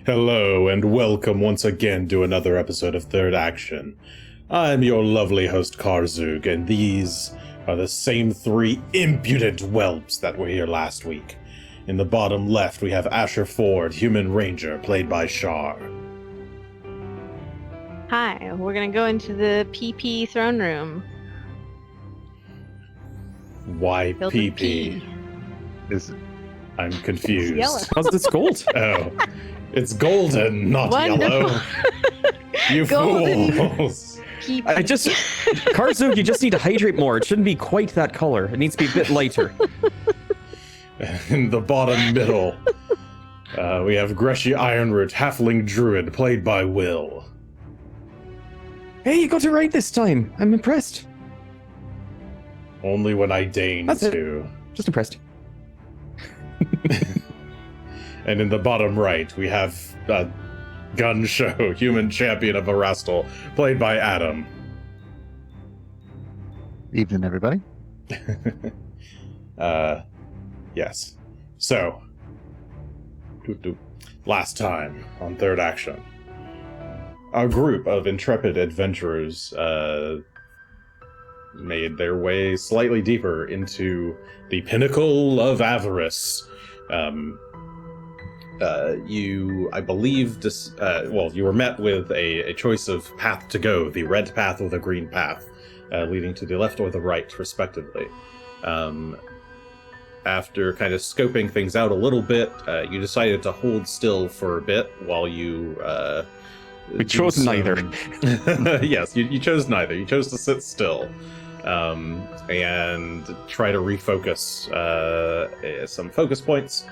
Hello, and welcome once again to another episode of Third Action. I'm your lovely host, Karzug, and these are the same three impudent whelps that were here last week. In the bottom left, we have Asher Ford, Human Ranger, played by Char. Hi, we're gonna go into the PP throne room. Why Building PP? Is it? I'm confused. It's yellow. How's this gold? Oh, it's golden, not Wonderful. yellow. You Golden. fools! PP. I just, Karzug, you just need to hydrate more. It shouldn't be quite that color. It needs to be a bit lighter. In the bottom middle, we have Greshy Ironroot, Halfling Druid, played by Will. Hey, you got it right this time. I'm impressed. Only when I deign That's it. to. Just impressed. And in the bottom right, we have Gunn, Shough, Human Champion of Arastal, played by Adam. Evening, everybody. Yes. So, last time on Third Action, a group of intrepid adventurers made their way slightly deeper into the Pinnacle of Avarice. You, I believe, you were met with a choice of path to go, the red path or the green path, leading to the left or the right, respectively. After kind of scoping things out a little bit, you decided to hold still for a bit while you... We chose neither. Yes, you chose neither. You chose to sit still. And try to refocus some focus points.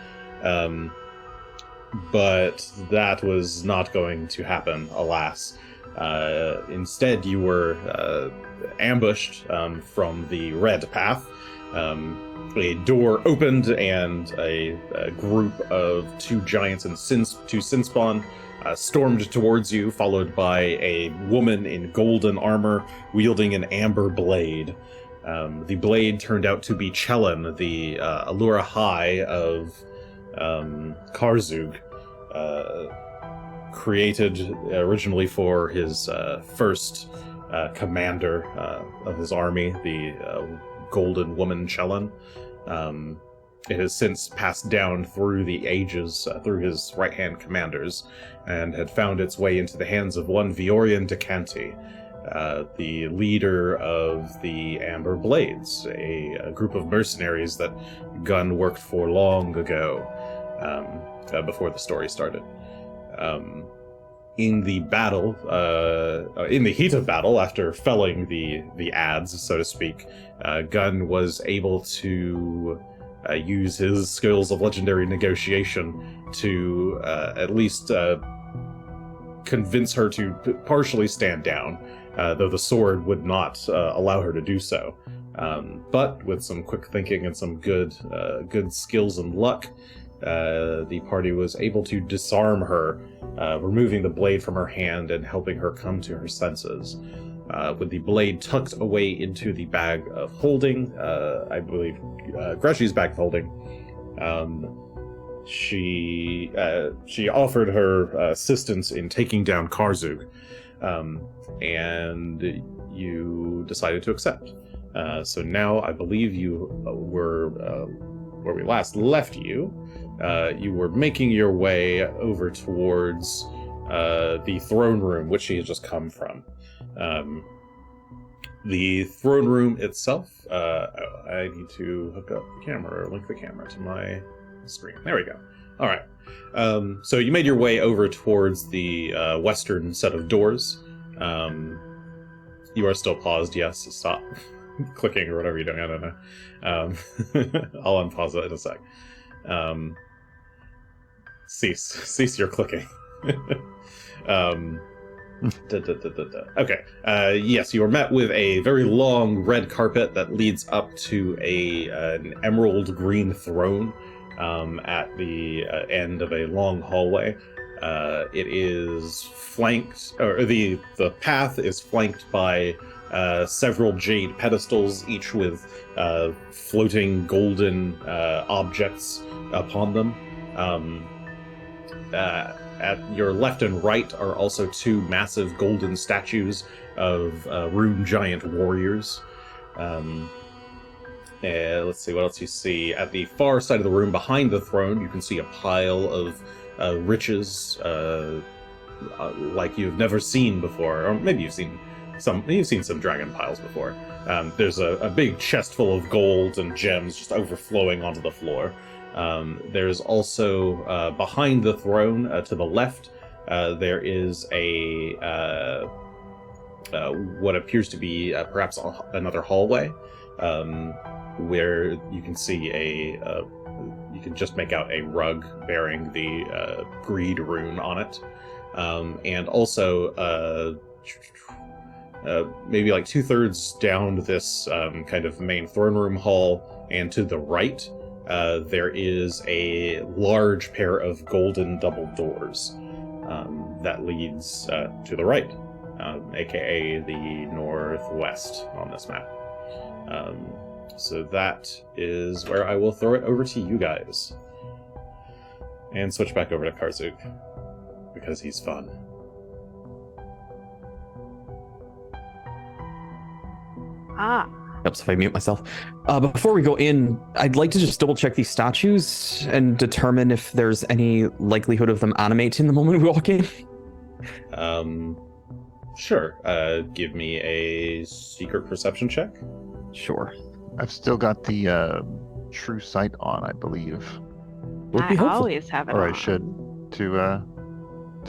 But that was not going to happen, alas. Instead, you were ambushed from the red path. A door opened, and a group of two giants and two Sinspawn stormed towards you, followed by a woman in golden armor wielding an amber blade. The blade turned out to be Chellen, the Allura High of Karzug, created originally for his first commander of his army, the Golden Woman Chellen. It has since passed down through the ages, through his right-hand commanders, and had found its way into the hands of one Viorian Decanti, the leader of the Amber Blades, a group of mercenaries that Gunn worked for long ago, before the story started. In the battle, in the heat of battle, after felling the ads, so to speak, Gunn was able to use his skills of legendary negotiation to at least convince her to partially stand down, though the sword would not allow her to do so. But with some quick thinking and some good skills and luck, the party was able to disarm her, removing the blade from her hand and helping her come to her senses. With the blade tucked away into the bag of holding, I believe Greshy's bag of holding, she offered her assistance in taking down Karzug, and you decided to accept. So now I believe you were, where we last left you, you were making your way over towards the throne room, which she had just come from. The throne room itself, I need to hook up the camera, or link the camera to my screen. There we go. All right. So you made your way over towards the western set of doors. You are still paused, yes. Stop clicking or whatever you're doing. I don't know. I'll unpause it in a sec. Cease your clicking. Okay. Yes, you are met with a very long red carpet that leads up to an emerald green throne at the end of a long hallway. It is flanked, or the path is flanked by several jade pedestals, each with floating golden objects upon them. at your left and right are also two massive golden statues of rune giant warriors. Let's see what else you see. At the far side of the room, behind the throne, you can see a pile of riches like you've never seen before, or maybe you've seen some dragon piles before. There's a big chest full of gold and gems just overflowing onto the floor. There's also behind the throne to the left, there is a what appears to be perhaps another hallway, where you can see you can just make out a rug bearing the greed rune on it, and also maybe like 2/3 down this kind of main throne room hall, and to the right, there is a large pair of golden double doors that leads to the right, aka the northwest on this map. So that is where I will throw it over to you guys. And switch back over to Karzuk, because he's fun. Oops, if I mute myself. Before we go in, I'd like to just double check these statues and determine if there's any likelihood of them animating the moment we walk in. Sure. Give me a secret perception check. Sure. I've still got the true sight on, I believe. Would be I helpful. always have it Or on. I should to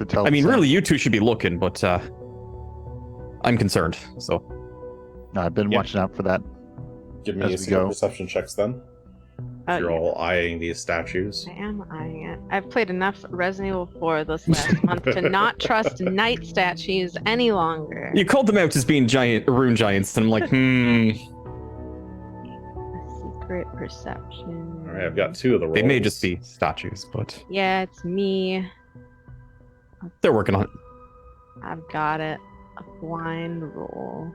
tell. I mean, Sam. really, you two should be looking, but I'm concerned, so. No, I've been Yeah. watching out for that. Give me As a we secret go. perception checks then. Oh, You're yeah. all eyeing these statues. I am eyeing it. I've played enough Resident Evil 4 this last month to not trust night statues any longer. You called them out as being rune giants, and I'm like, Secret perception. All right, I've got 2 of the rolls. They may just be statues, but Yeah, it's me. they're working on it. I've got it. A blind roll.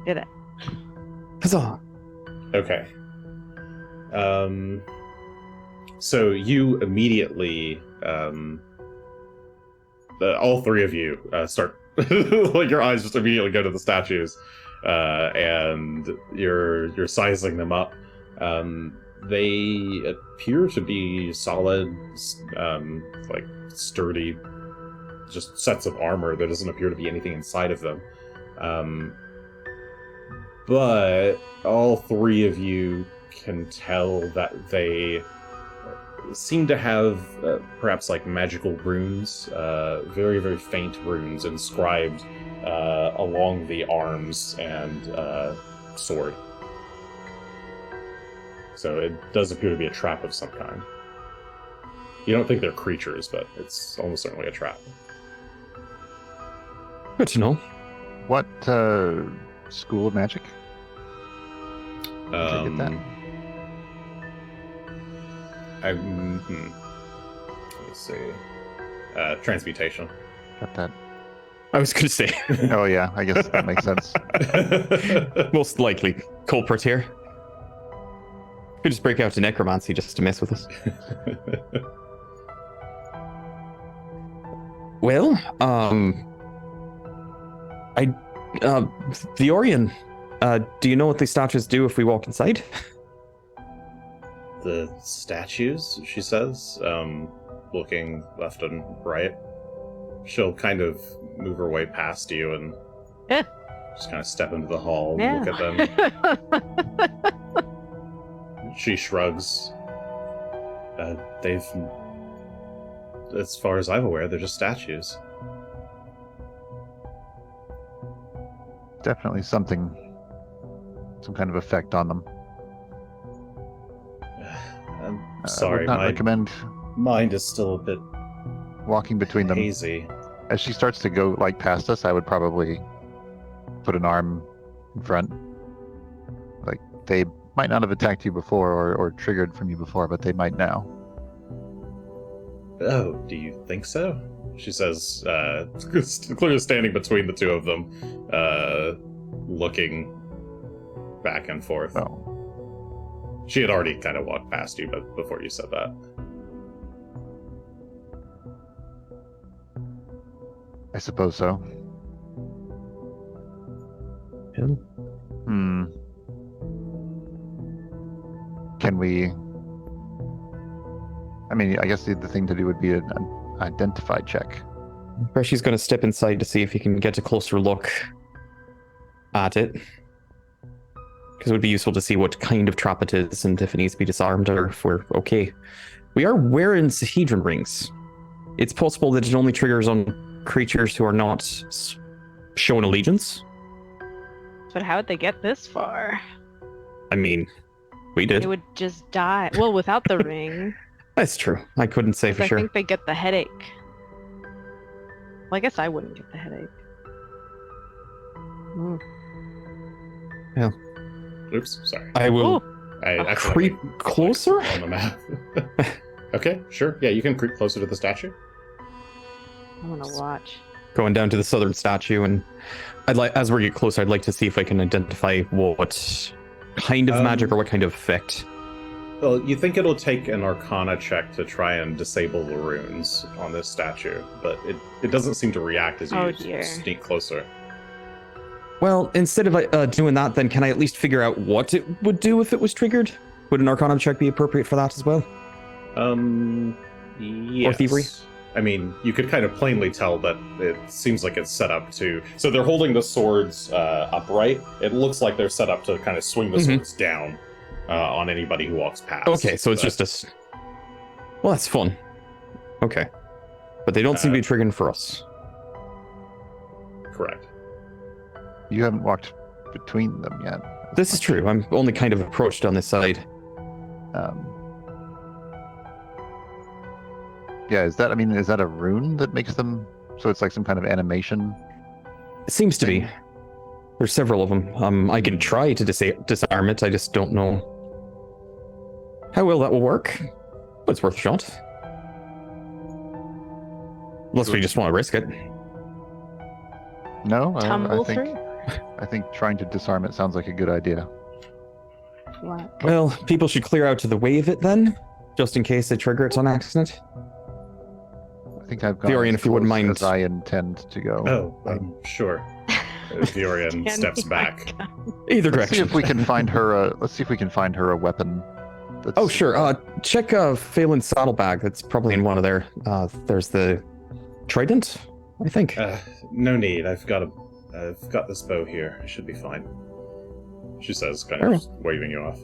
Did it. Huzzah. Okay. So you immediately, all 3 of you start, like your eyes just immediately go to the statues, and you're sizing them up. They appear to be solid, like sturdy, just sets of armor. There doesn't appear to be anything inside of them. But all 3 of you can tell that they seem to have perhaps like magical runes, very, very faint runes inscribed along the arms and sword. So it does appear to be a trap of some kind. You don't think they're creatures, but it's almost certainly a trap. Good to know. What school of magic? Did I get that? Let's see. Transmutation. Got that. I was going to say, Oh yeah, I guess that makes sense. most likely culprit here. Could just break out to necromancy just to mess with us. Well, the Orion, do you know what these statues do if we walk inside? The statues, she says, looking left and right. She'll kind of move her way past you and Eh. just kind of step into the hall and Yeah. look at them. She shrugs. They've, as far as I'm aware, they're just statues. Definitely some kind of effect on them. I'm I sorry, would not my recommend mind is still a bit walking between them. hazy. As she starts to go like past us, I would probably put an arm in front. Like they might not have attacked you before or triggered from you before, but they might now. Oh, do you think so? She says, clearly standing between the 2 of them, looking back and forth. Oh, She had already kind of walked past you, but before you said that. I suppose so. Yeah. Can we? I mean, I guess the thing to do would be an identify check. Greshy's going to step inside to see if he can get a closer look at it. Because it would be useful to see what kind of trap it is and if it needs to be disarmed or if we're okay. We are wearing Sahedron rings. It's possible that it only triggers on creatures who are not shown allegiance. But how would they get this far? I mean, we did. They would just die. Well, without the ring. That's true. I couldn't say for I sure. think they get the headache. Well, I guess I wouldn't get the headache. Yeah. Oops, sorry. I will I accidentally creep closer. on the map. Okay, sure. Yeah, you can creep closer to the statue. I want to watch. Going down to the southern statue, and I'd like, as we get closer, I'd like to see if I can identify what kind of magic or what kind of effect. Well, you think it'll take an Arcana check to try and disable the runes on this statue, but it doesn't seem to react as you sneak closer. Well, instead of doing that, then can I at least figure out what it would do if it was triggered? Would an Arcana check be appropriate for that as well? Yes. Or thievery? I mean, you could kind of plainly tell that it seems like it's set up to... So they're holding the swords upright. It looks like they're set up to kind of swing the swords down on anybody who walks past. Okay, so it's just a... Well, that's fun. Okay. But they don't seem to be triggering for us. Correct. You haven't walked between them yet. This is true. I'm only kind of approached on this side. Yeah, is that a rune that makes them, so it's like some kind of animation? It seems to be. There's several of them. I can try to disarm it, I just don't know how well that will work. But it's worth a shot. Unless we just want to risk it. No, Tumble I think through? I think trying to disarm it sounds like a good idea. What? Well, people should clear out to the way of it then, just in case they trigger it on accident. I think I've gone Viorian, as if you wouldn't close mind. as I intend to go. Oh, I'm sure. Viorian steps back. Either Let's see direction. if we can find her. Let's see if we can find her a weapon. That's, Oh, sure. Check Phelan's saddlebag. That's probably in one of their... there's the trident, I think. No need. I've got this bow here. I should be fine. She says, kind of waving you off.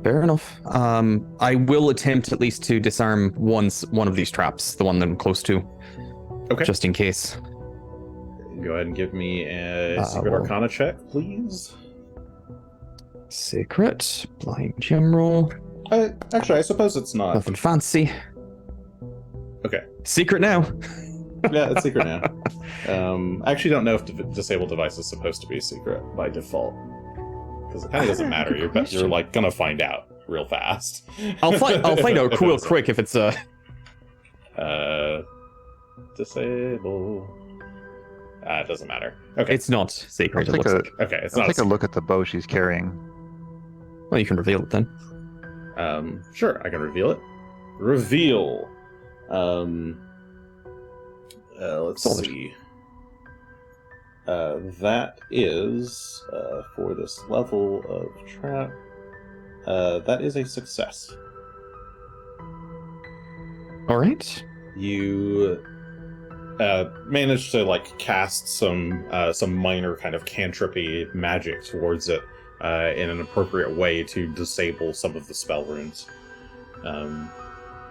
Fair enough. I will attempt at least to disarm one of these traps, the one that I'm close to. Okay. Just in case. Go ahead and give me a secret Arcana check, please. Secret. Blind general. Actually, I suppose it's not. Nothing fancy. Okay. Secret now. Yeah, it's secret now. I actually don't know if disable device is supposed to be secret by default. Because it kind of doesn't matter. You're like gonna find out real fast. I'll find out real quick if it's disable. It doesn't matter. Okay. It's not secret. It looks like. Okay, it's I'll not take a look at the bow she's carrying. Well, you can reveal it then. Sure, I can reveal it. Reveal. Let's Solid. see. That is for this level of trap. That is a success. All right. You managed to like cast some minor kind of cantripy magic towards it in an appropriate way to disable some of the spell runes.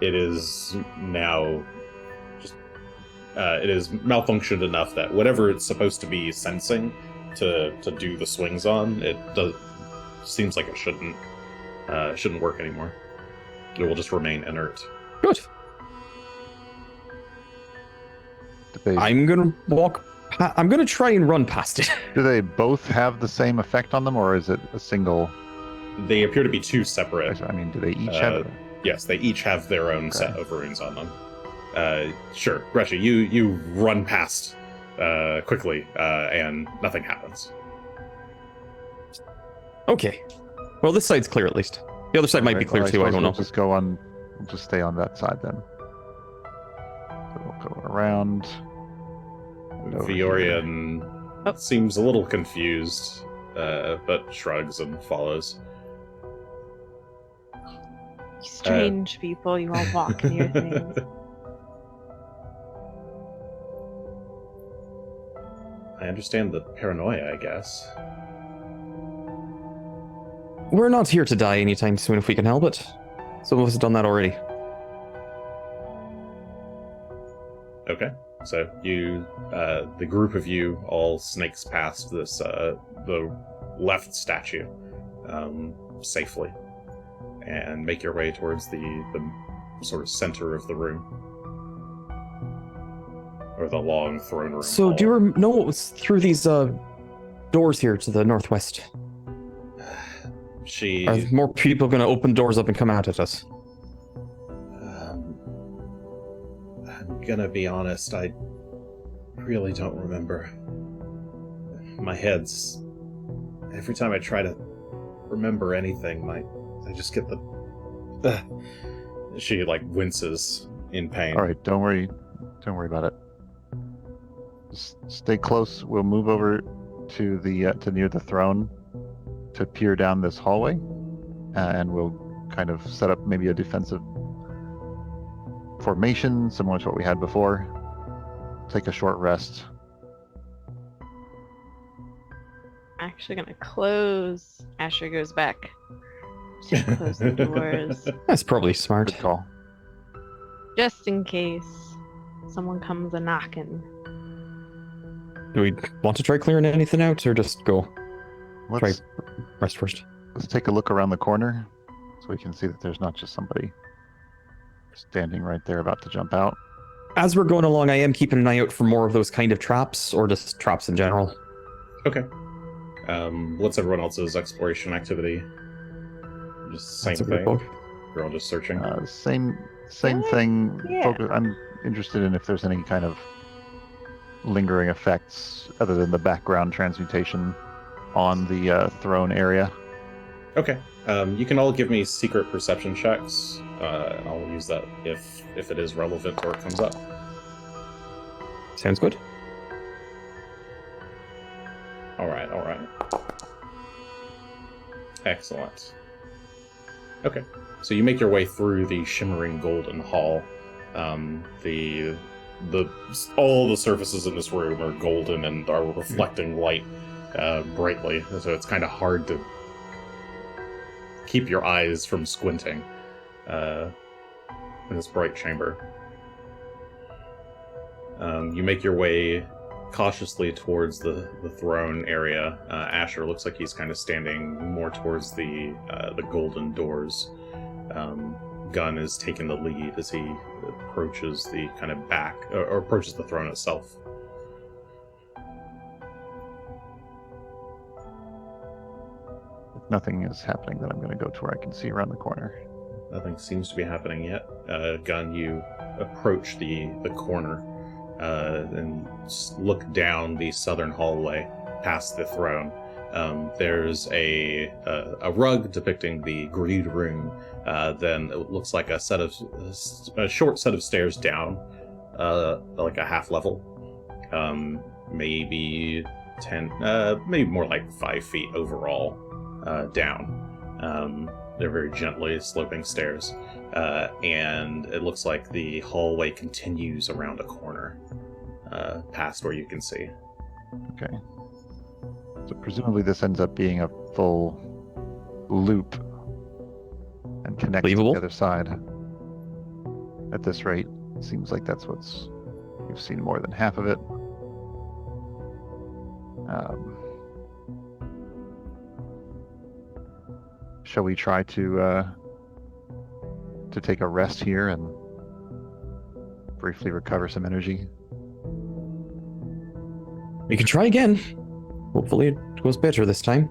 It is now just it is malfunctioned enough that whatever it's supposed to be sensing to do the swings on, seems like it shouldn't work anymore. It will just remain inert. Good. I'm gonna try and run past it. Do they both have the same effect on them, or is it a single? They appear to be two separate. I mean, do they each have? Yes, they each have their own set of runes on them. Sure, Greshy, you run past quickly, and nothing happens. Okay. Well, this side's clear at least. The other side might be clear too. I don't know. Just go on. We'll just stay on that side then. So we'll go around. Viorian seems a little confused, but shrugs and follows. Strange people, you all walk near things. I understand the paranoia, I guess. We're not here to die anytime soon if we can help it. Some of us have done that already. Okay, so you, the group of you all snakes past this, the left statue, safely, and make your way towards the sort of center of the room. Or the long throne room. So, do you know what was through these doors here to the northwest? Are more people going to open doors up and come out at us? I'm gonna be honest, I really don't remember. My head's... Every time I try to remember anything, I just get the... She, winces in pain. Alright, don't worry about it. Just stay close. We'll move over to the to near the throne to peer down this hallway, and we'll kind of set up maybe a defensive formation similar to what we had before. Take a short rest. Actually gonna close. Asher goes back to close the doors. That's probably smart. Good call. Just in case someone comes a knocking. Do we want to try clearing anything out, or just go? Try rest first. Let's take a look around the corner so we can see that there's not just somebody standing right there about to jump out. As we're going along, I am keeping an eye out for more of those kind of traps, or just traps in general. Okay. What's everyone else's exploration activity? Just same thing? You're all just searching? Same thing. Yeah. I'm interested in if there's any kind of lingering effects other than the background transmutation on the throne area. Okay. You can all give me secret perception checks. I'll use that if it is relevant or it comes up. Sounds good. All right. Excellent. Okay. So you make your way through the shimmering golden hall. All the surfaces in this room are golden and are reflecting light brightly, so it's kind of hard to keep your eyes from squinting in this bright chamber. You make your way cautiously towards the throne area. Asher looks like he's kind of standing more towards the golden doors. Gunn is taking the lead as he approaches the kind of back, or approaches the throne itself. If nothing is happening, then I'm going to go to where I can see around the corner. Nothing seems to be happening yet. Gunn, you approach the corner and look down the southern hallway past the throne. There's a rug depicting the Greed Room. Then it looks like a short set of stairs down, like a half level, maybe 10, maybe more like 5 feet overall down. They're very gently sloping stairs, and it looks like the hallway continues around a corner, past where you can see. Okay. So presumably this ends up being a full loop and connects to the other side. At this rate, it seems like you've seen more than half of it. Shall we try to take a rest here and briefly recover some energy? We can try again. Hopefully it goes better this time.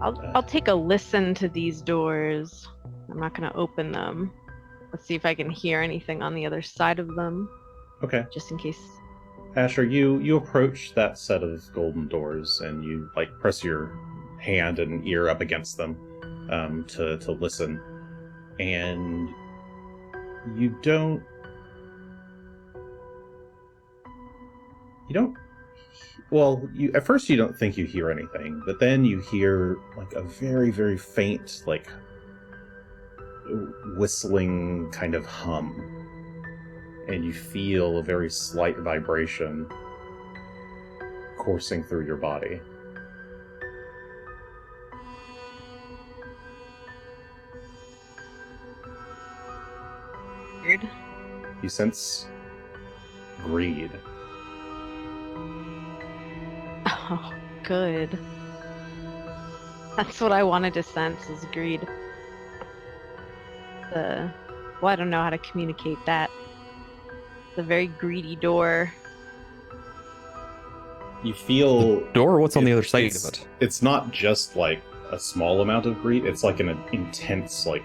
I'll take a listen to these doors. I'm not going to open them. Let's see if I can hear anything on the other side of them. Okay. Just in case. Asher, you approach that set of golden doors and you press your hand and ear up against them to listen, and you don't You don't. Well, at first you don't think you hear anything, but then you hear like a very, very faint, like whistling kind of hum, and you feel a very slight vibration coursing through your body. Weird. You sense greed. Oh, good. That's what I wanted to sense, is greed. Well, I don't know how to communicate that. The very greedy door. You feel Door, what's on the other side of it? It's not just like a small amount of greed. It's like an intense, like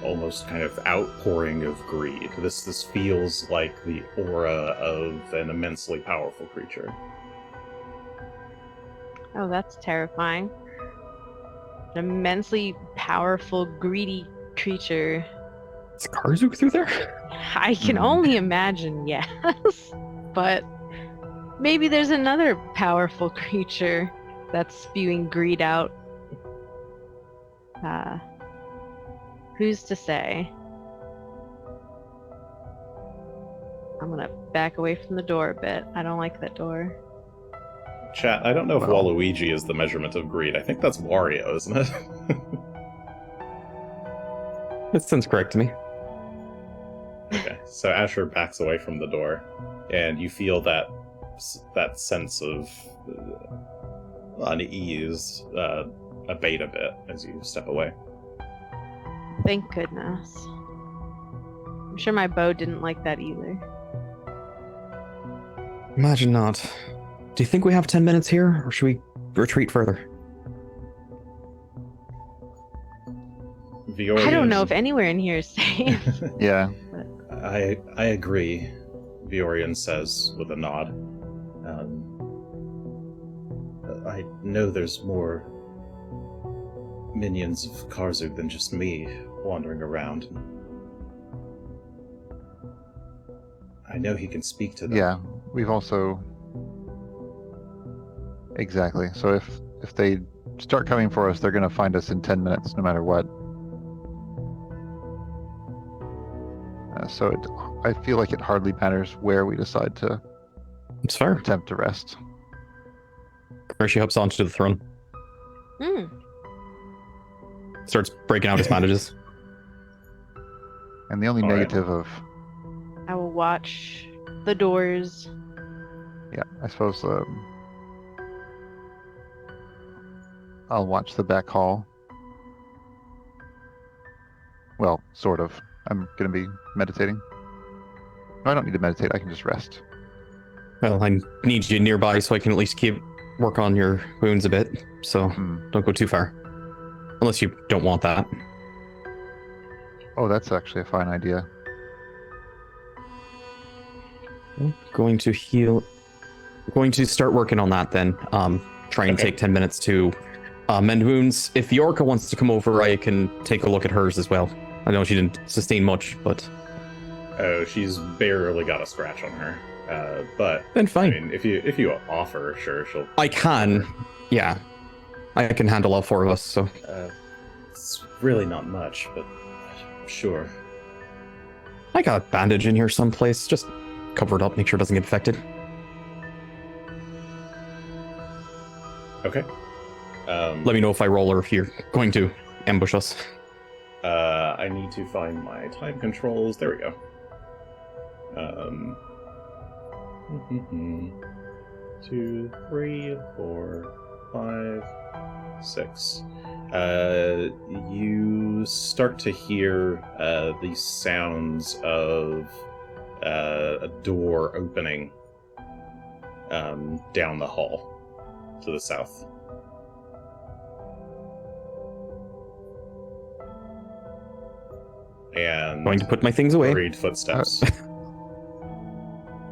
almost kind of outpouring of greed. This feels like the aura of an immensely powerful creature. Oh, that's terrifying. An immensely powerful, greedy creature. Is Karzook through there? I can only imagine, yes. But maybe there's another powerful creature that's spewing greed out. Who's to say? I'm gonna back away from the door a bit. I don't like that door. Chat, I don't know if Well- Waluigi is the measurement of greed. I think that's Wario, isn't it? That sounds correct to me. Okay, so Asher backs away from the door, and you feel that sense of unease abate a bit as you step away. Thank goodness. I'm sure my bow didn't like that either. Imagine not. Do you think we have 10 minutes here, or should we retreat further? Viorian, I don't know if anywhere in here is safe. Yeah. I agree, Viorian says with a nod. I know there's more minions of Karzook than just me wandering around. I know he can speak to them. Yeah. We've also... Exactly. So if they start coming for us, they're going to find us in 10 minutes, no matter what. I feel like it hardly matters where we decide to It's fair. attempt to rest. Greshy hops onto the throne, Hmm. starts breaking out his bandages. And the only All right. negative of, I will watch the doors. yeah, I suppose I'll watch the back hall. Well, sort of. I'm going to be meditating. No, I don't need to meditate. I can just rest. Well, I need you nearby so I can at least work on your wounds a bit. So don't go too far, unless you don't want that. Oh, that's actually a fine idea. Going to heal. Going to start working on that then. Try and Okay. take 10 minutes to mend wounds. If the Orca wants to come over, I can take a look at hers as well. I know she didn't sustain much, but Oh, she's barely got a scratch on her. But then I fine. mean, if you offer, sure, she'll. I can. Yeah, I can handle all four of us. So It's really not much, but sure. I got a bandage in here someplace. Just cover it up, make sure it doesn't get infected. Okay. Let me know if I roll or if you're going to ambush us. I need to find my time controls. There we go. 2, 3, 4, 5, 6. You start to hear the sounds of a door opening down the hall to the south. And Going to put my things away. hurried footsteps.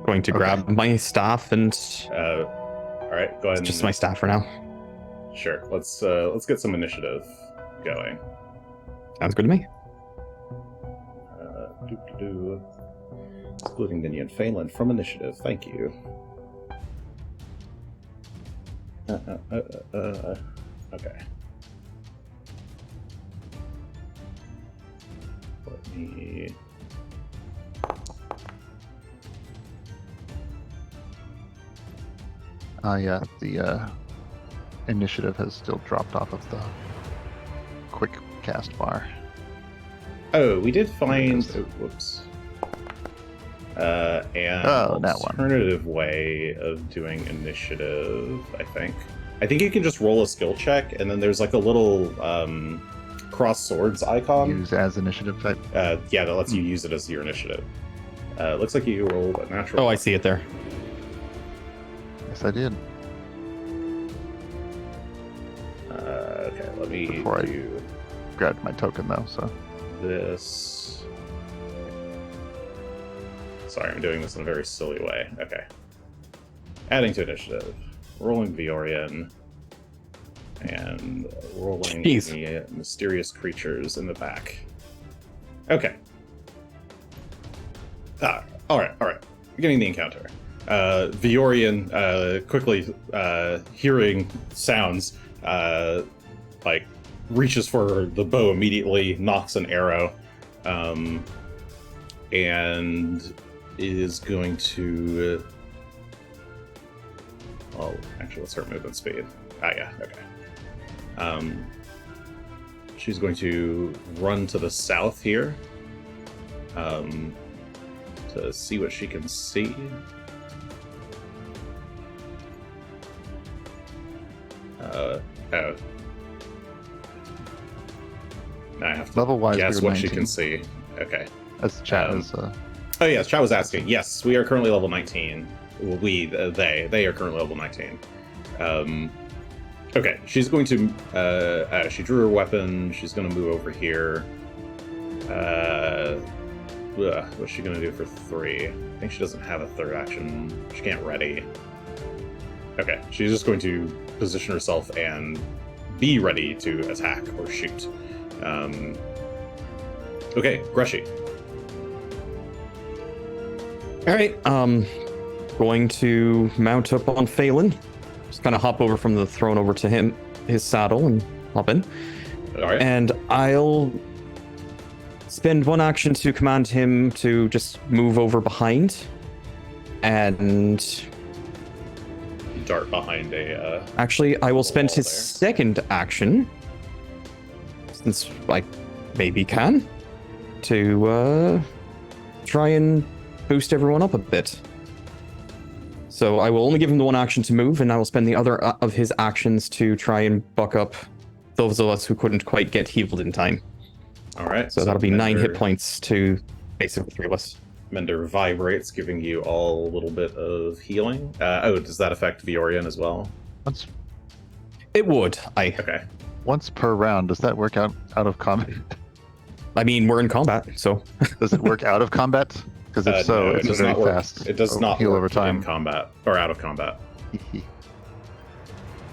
Going to grab my staff and All right, go ahead. it's just my staff for now. Sure. Let's get some initiative going. Sounds good to me. Excluding Minion Phelan from initiative. Thank you. Okay. Let me... Yeah, the initiative has still dropped off of the quick cast bar. Oh, we did find... Yes. Oh, whoops. An that one. alternative way of doing initiative, I think. I think you can just roll a skill check, and then there's like a little cross swords icon. Use as initiative type. Yeah, that lets you use it as your initiative. Looks like you rolled a natural. Oh, I see it there. Yes, I did. Okay, let me Before do Grabbed my token though, so. this. Sorry, I'm doing this in a very silly way. Okay. Adding to initiative. Rolling Viorian. And rolling Jeez. the mysterious creatures in the back. Okay. Alright. Beginning the encounter. Viorian, quickly hearing sounds, reaches for the bow immediately, knocks an arrow, and is going to... Oh, actually, let's start movement speed. Yeah, okay. She's going to run to the south here, to see what she can see. Oh. Now I have to Level-wise, guess we were what she 19. can see. Okay. As the chat is, Oh yes, Char was asking. Yes, we are currently level 19. Well, they are currently level 19. Okay, she's going to. She drew her weapon. She's going to move over here. What's she going to do for 3? I think she doesn't have a third action. She can't ready. Okay, she's just going to position herself and be ready to attack or shoot. Okay, Greshy. All right, going to mount up on Phelan. Just kind of hop over from the throne over to him, his saddle, and hop in. All right. And I'll spend one action to command him to just move over behind. And dart behind a... actually, I will spend wall his there. second action, since I maybe can, to try and boost everyone up a bit. So I will only give him the one action to move, and I will spend the other of his actions to try and buck up those of us who couldn't quite get healed in time. All right. So that'll be 9 Mender- hit points to basically 3 of us. Mender vibrates, giving you all a little bit of healing. Does that affect Viorian as well? It would. Okay. once per round. Does that work out of combat? I mean, we're in combat, so Does it work out of combat? Because if so, no, it it's does very not work. fast. It does not heal work over time. in combat or out of combat.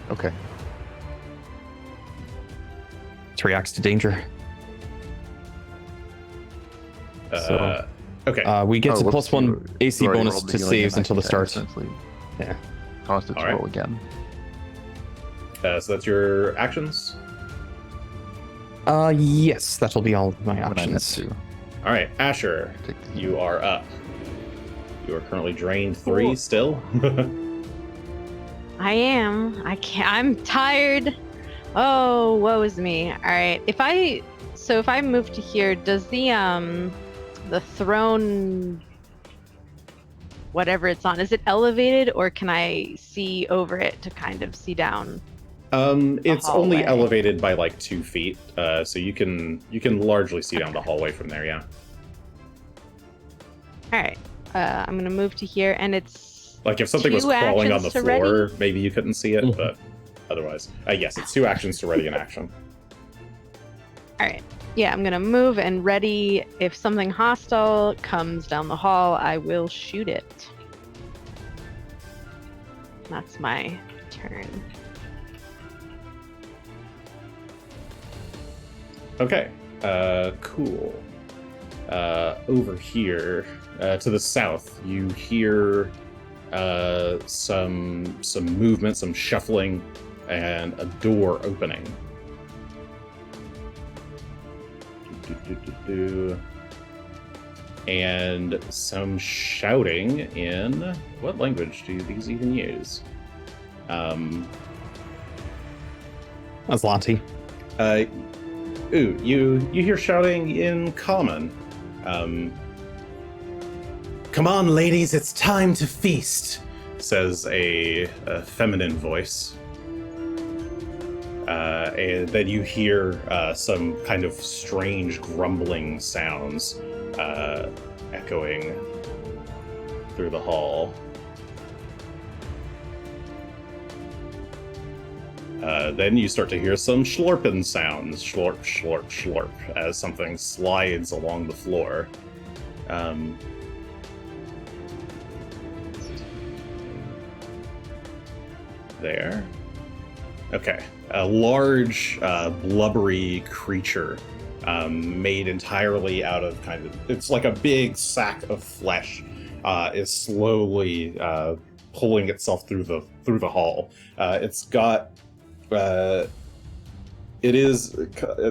Okay. 3 reacts to danger. Okay. We get to whoops, +1 you AC already bonus rolled the to healing saves and until the I start. essentially Yeah. Caused it to All right. roll again. So that's your actions. Yes, that'll be all of my When I meant actions. to All right, Asher, take the you are up. You are currently drained 3 Cool. still. I am. I'm tired. Oh, woe is me. All right. If I move to here, does the throne, whatever it's on, is it elevated, or can I see over it to kind of see down? It's only hallway. elevated by like 2 feet, so you can largely see down the hallway from there. Yeah. All right. I'm gonna move to here, and it's Like if something was 2 crawling on the actions to floor, ready? maybe you couldn't see it, Mhm. but otherwise, yes, it's 2 actions to ready an action. all right. Yeah, I'm gonna move and ready. If something hostile comes down the hall, I will shoot it. That's my turn. Okay. Cool. over here, to the south, you hear some movement, some shuffling, and a door opening. And some shouting in... What language do these even use? Aslanti. You hear shouting in common. Come on, ladies, it's time to feast, says a feminine voice. And then you hear some kind of strange grumbling sounds echoing through the hall. Then you start to hear some slurping sounds, slurp, slurp, slurp, as something slides along the floor. There. Okay. A large, blubbery creature made entirely out of it's like a big sack of flesh is slowly pulling itself through the hall. It's got it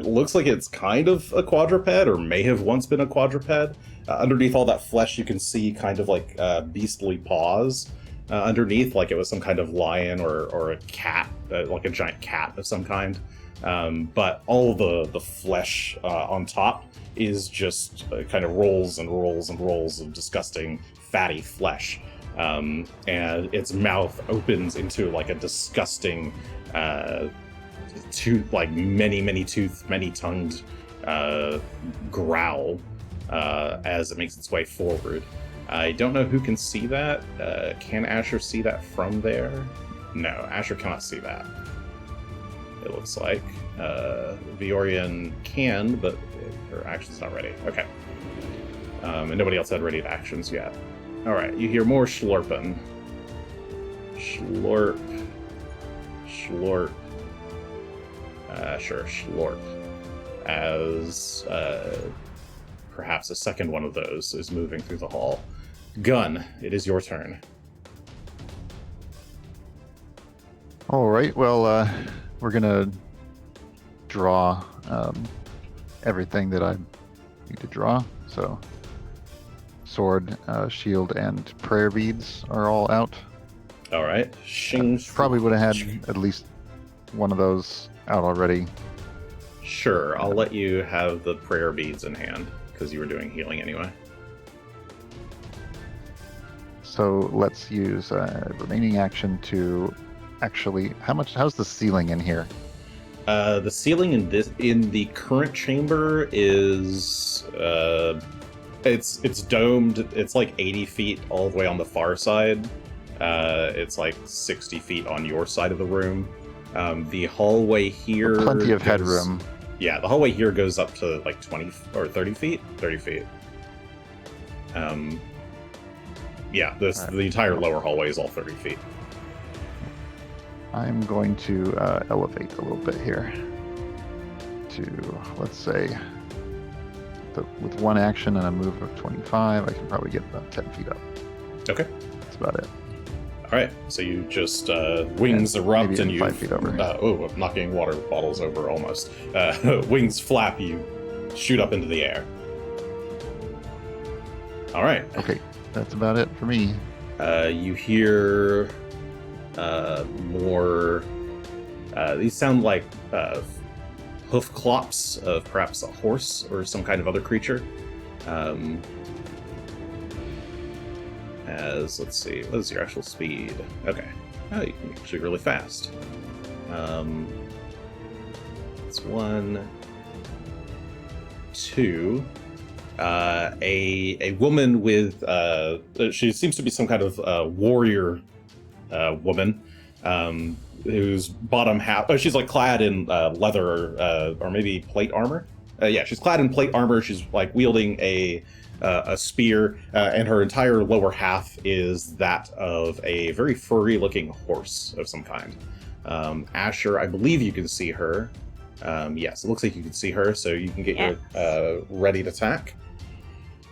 looks like it's kind of a quadruped, or may have once been a quadruped. Underneath all that flesh, you can see kind of like beastly paws underneath, like it was some kind of lion or a cat, like a giant cat of some kind. But all the flesh on top is just kind of rolls and rolls and rolls of disgusting fatty flesh. And its mouth opens into like a disgusting many-tongued growl as it makes its way forward. I don't know who can see that. Can Asher see that from there? No, Asher cannot see that. It looks like. Viorian can, but her action's not ready. Okay. And nobody else had ready actions yet. Alright, you hear more slurping. Slurp. Slurp. Sure, slurp. As perhaps a second one of those is moving through the hall. Gunn, it is your turn. All right, well, we're gonna draw everything that I need to draw. So, sword, shield, and prayer beads are all out. All right. Probably would have had at least one of those out already. Sure, I'll let you have the prayer beads in hand, because you were doing healing anyway. So let's use remaining action to actually... How's the ceiling in here? The ceiling in the current chamber is it's domed. It's like 80 feet all the way on the far side. It's like 60 feet on your side of the room. The hallway here... Plenty of headroom. Yeah, the hallway here goes up to like 20 or 30 feet? 30 feet. Yeah, the entire lower hallway is all 30 feet. I'm going to elevate a little bit here to, let's say, with one action and a move of 25, I can probably get about 10 feet up. Okay. That's about it. All right, so you just wings erupt and you 5 feet over. Knocking water bottles over almost. Wings flap, you shoot up into the air. All right. Okay, that's about it for me. You hear more. These sound like hoof clops of perhaps a horse or some kind of other creature. Let's see, what is your actual speed? Okay. Oh, you can actually really fast. It's 1, 2. A woman with she seems to be some kind of warrior woman, whose bottom half she's like clad in leather or maybe plate armor. Yeah, she's clad in plate armor. She's like wielding a spear, and her entire lower half is that of a very furry-looking horse of some kind. Asher, I believe you can see her. Yes, it looks like you can see her, so you can get your ready to attack.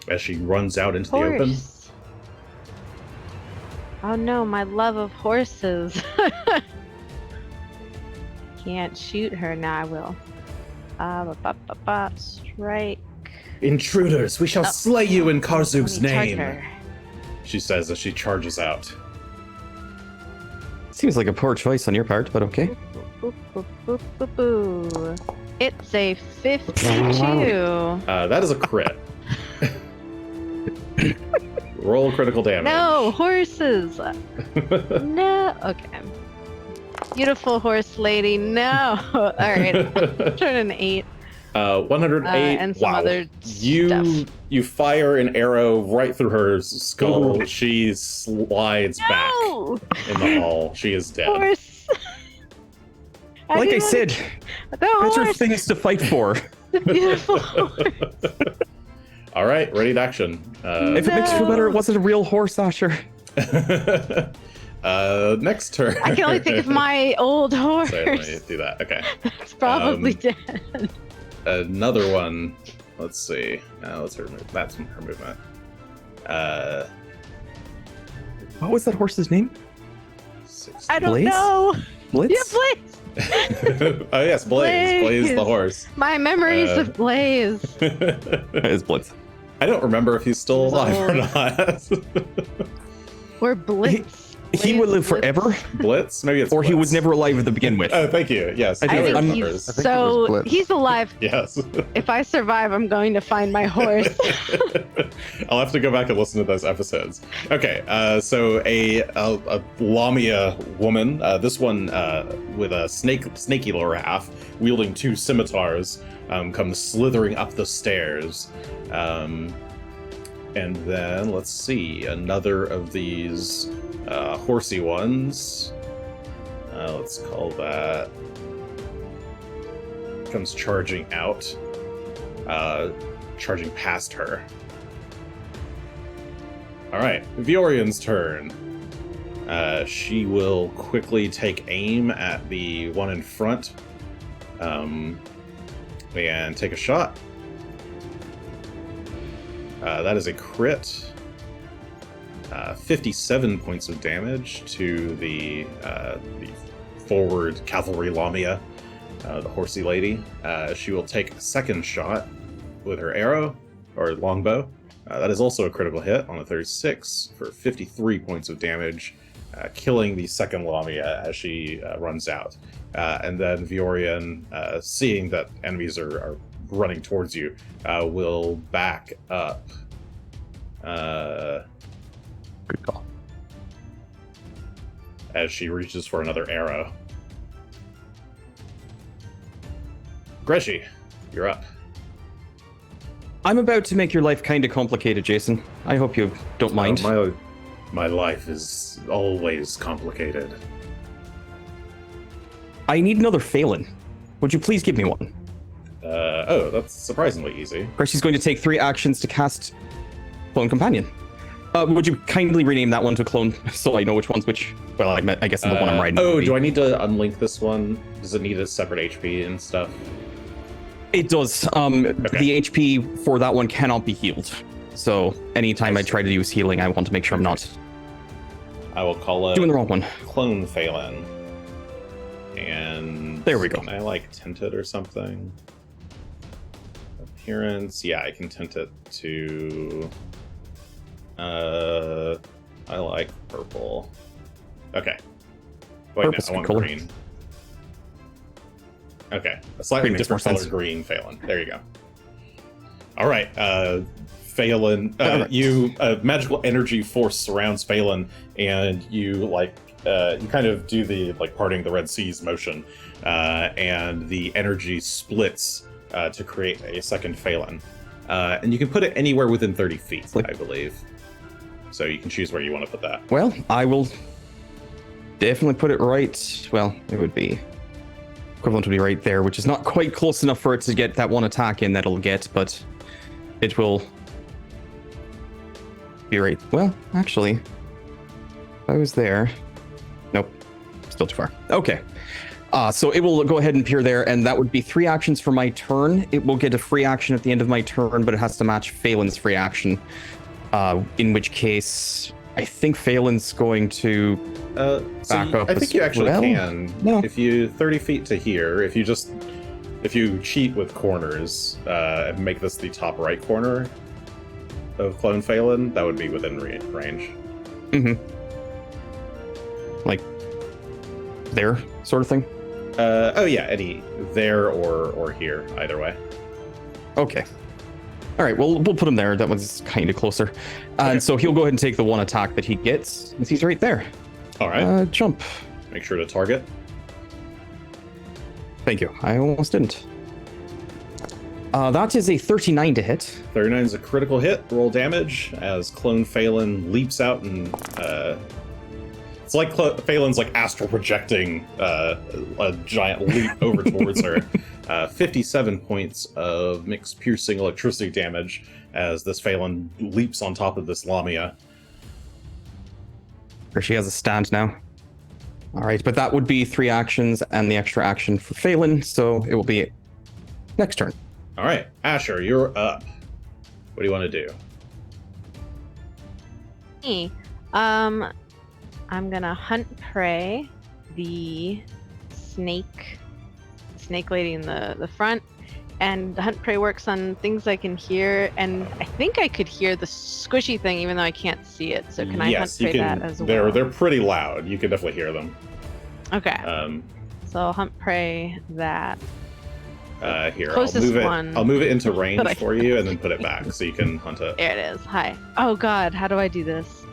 as she runs out into the open. Horse. Oh no, my love of horses. Can't shoot her. Now I will. Strike. Intruders, we shall slay you in Karzuk's Let me charge name, her. she says as she charges out. Seems like a poor choice on your part, but okay. Boop, boop, boop, boop, boop. It's a 52. That is a crit. Roll critical damage. No, horses. No. Okay. Beautiful horse lady. No. All right. Turn an 8. 108. And some wow. other stuff. You fire an arrow right through her skull. She slides back in the hall. She is dead. Horse. Like I said, The better horse. things to fight for. The beautiful horse. All right, ready to action. If it makes you feel better, it wasn't a real horse, Asher. Next turn. I can only think of my old horse. Sorry, let me do that. Okay. It's probably dead. Another one. Let's see. Let's remove. That's her movement. What was that horse's name? 60. I don't Blaze? know. Blitz? Yeah, Blaze. Oh yes, Blaze. Blaze the Blaze. horse. My memories of Blaze. It is Blitz. I don't remember if he's still He's alive or old. not. Or Blitz. He would live Blitz. forever, Blitz? Maybe it's or he was Blitz. never alive to begin with. Oh, thank you. Yes. I I think think I'm- he's I think it was so Blitz. he's alive. Yes. If I survive, I'm going to find my horse. I'll have to go back and listen to those episodes. Okay, so a Lamia woman, this one with a snaky lower half, wielding 2 scimitars, comes slithering up the stairs. And then, let's see, another of these horsey ones. Let's call that. Comes charging out. Charging past her. Alright, Viorian's turn. She will quickly take aim at the one in front. And take a shot. That is a crit. 57 points of damage to the forward cavalry Lamia, the horsey lady. She will take a second shot with her arrow, or longbow. That is also a critical hit on a 36 for 53 points of damage, killing the second Lamia as she runs out. And then Viorian, seeing that enemies are running towards you, will back up. Good call. As she reaches for another arrow. Greshy, you're up. I'm about to make your life kind of complicated, Jason. I hope you don't mind. My life is always complicated. I need another Phelan. Would you please give me one? Oh, that's surprisingly easy. Greshy's going to take 3 actions to cast Clone Companion. Would you kindly rename that one to Clone so I know which one's which? Well, I guess the one I'm riding. Oh, would be. do I need to unlink this one? Does it need a separate HP and stuff? It does. The HP for that one cannot be healed. So anytime I try to use healing, I want to make sure I'm not I will call it doing the wrong one. Clone Phelan. And There we go. Can I tint it or something? Appearance, yeah, I can tint it to I like purple. Okay. Wait, Purple's no, I want color. green. Okay. A slightly Green makes more different color sense. green Phelan. There you go. Alright, Phelan, Alright. magical energy force surrounds Phelan, and you kind of do the parting the Red Seas motion, and the energy splits to create a second Phelan. And you can put it anywhere within 30 feet, I believe. So you can choose where you want to put that. Well, I will definitely put it right. Well, it would be equivalent to be right there, which is not quite close enough for it to get that one attack in that it'll get, but it will be right. Well, actually, if I was there. Nope. Still too far. Okay. So it will go ahead and appear there, and that would be 3 actions for my turn. It will get a free action at the end of my turn, but it has to match Phelan's free action. In which case, I think Phelan's going to back up. I think you actually can. No. If you 30 feet to here, if you cheat with corners and make this the top right corner of Clone Phelan, that would be within range. Mm-hmm. Like there, sort of thing. Oh yeah, any there or here, either way. Okay. All right, well, we'll put him there. That one's kind of closer. And so he'll go ahead and take the 1 attack that he gets, since he's right there. All right. Jump. Make sure to target. Thank you. I almost didn't. That is a 39 to hit. 39 is a critical hit. Roll damage as Clone Phelan leaps out and it's like Phelan's like astral projecting a giant leap over towards her. 57 points of mixed piercing electricity damage as this Phelan leaps on top of this Lamia. She has a stand now. All right, but that would be 3 actions and the extra action for Phelan, so it will be next turn. All right, Asher, you're up. What do you want to do? Me. I'm gonna hunt prey the snake lady in the front, and the hunt prey works on things I can hear, and I think I could hear the squishy thing even though I can't see it. So can I hunt prey that as well? They're pretty loud. You can definitely hear them. Okay. So I'll hunt prey that. Here, Closest one. I'll move it into range for you, and then put it back so you can hunt it. There it is. Hi. Oh God, how do I do this?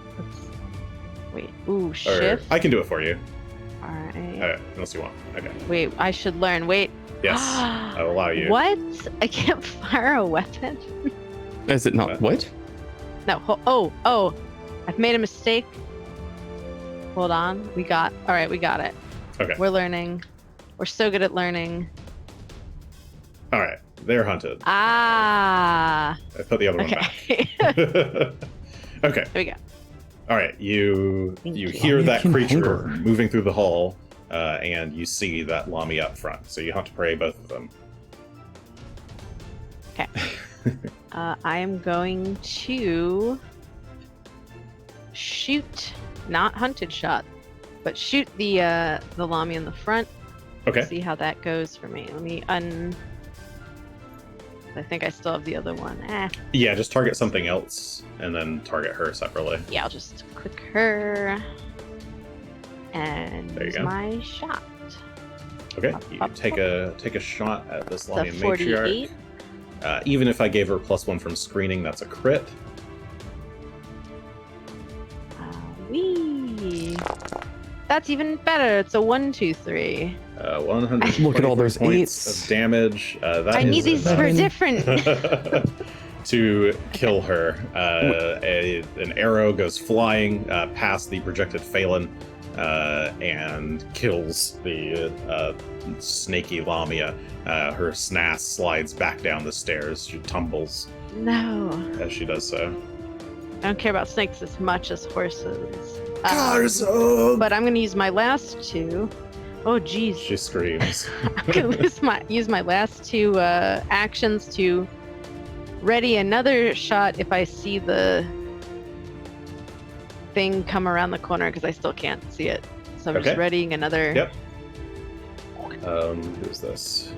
Wait. Ooh, shift. I can do it for you. All right. Unless you want. Okay. Wait, I should learn. Wait. Yes, I'll allow you. What? I can't fire a weapon? Is it not? What? No. Oh. I've made a mistake. Hold on. We got it. Okay. We're learning. We're so good at learning. All right. They're hunted. Ah. I put the other one back. Okay. There we go. All right. You hear that creature moving through the hall, and you see that Lamia up front. So you hunt to prey both of them. Okay. I am going to shoot, not hunted shot, but shoot the Lamia in the front. Okay. See how that goes for me. Let me I think I still have the other one. Yeah, just target something else and then target her separately. Yeah, I'll just click her and use my shot. Okay, you take a shot at this Lamia It's a 48. matriarch. Even if I gave her +1 from screening, that's a crit. Wee. That's even better. It's a 1, 2, 3. 100. Look at all those points 8s of damage. I need these for different. To kill her. An arrow goes flying past the projected Phelan and kills the snaky Lamia. Her SNAS slides back down the stairs. She tumbles No. as she does so. I don't care about snakes as much as horses. Carzo! But I'm going to use my last 2. Oh, geez. She screams. I'm going to use my last 2 actions to ready another shot if I see the thing come around the corner, because I still can't see it. So I'm just readying another. Yep. Who's this?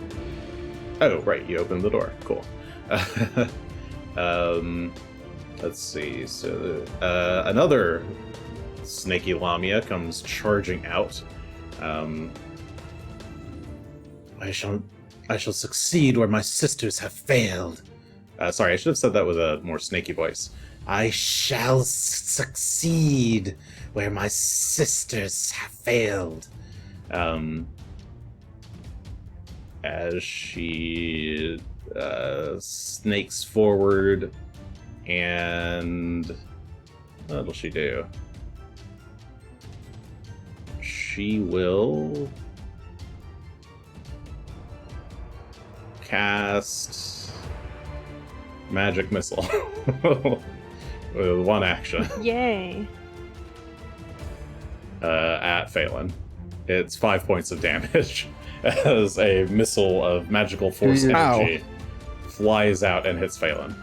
Oh, right. You opened the door. Cool. Let's see. So another snaky Lamia comes charging out. I shall succeed where my sisters have failed. Sorry, I should have said that with a more snaky voice. I shall succeed where my sisters have failed. As she snakes forward, and what will she do? She will cast Magic Missile with 1 action. Yay. At Phelan. It's 5 points of damage as a missile of magical force energy flies out and hits Phelan.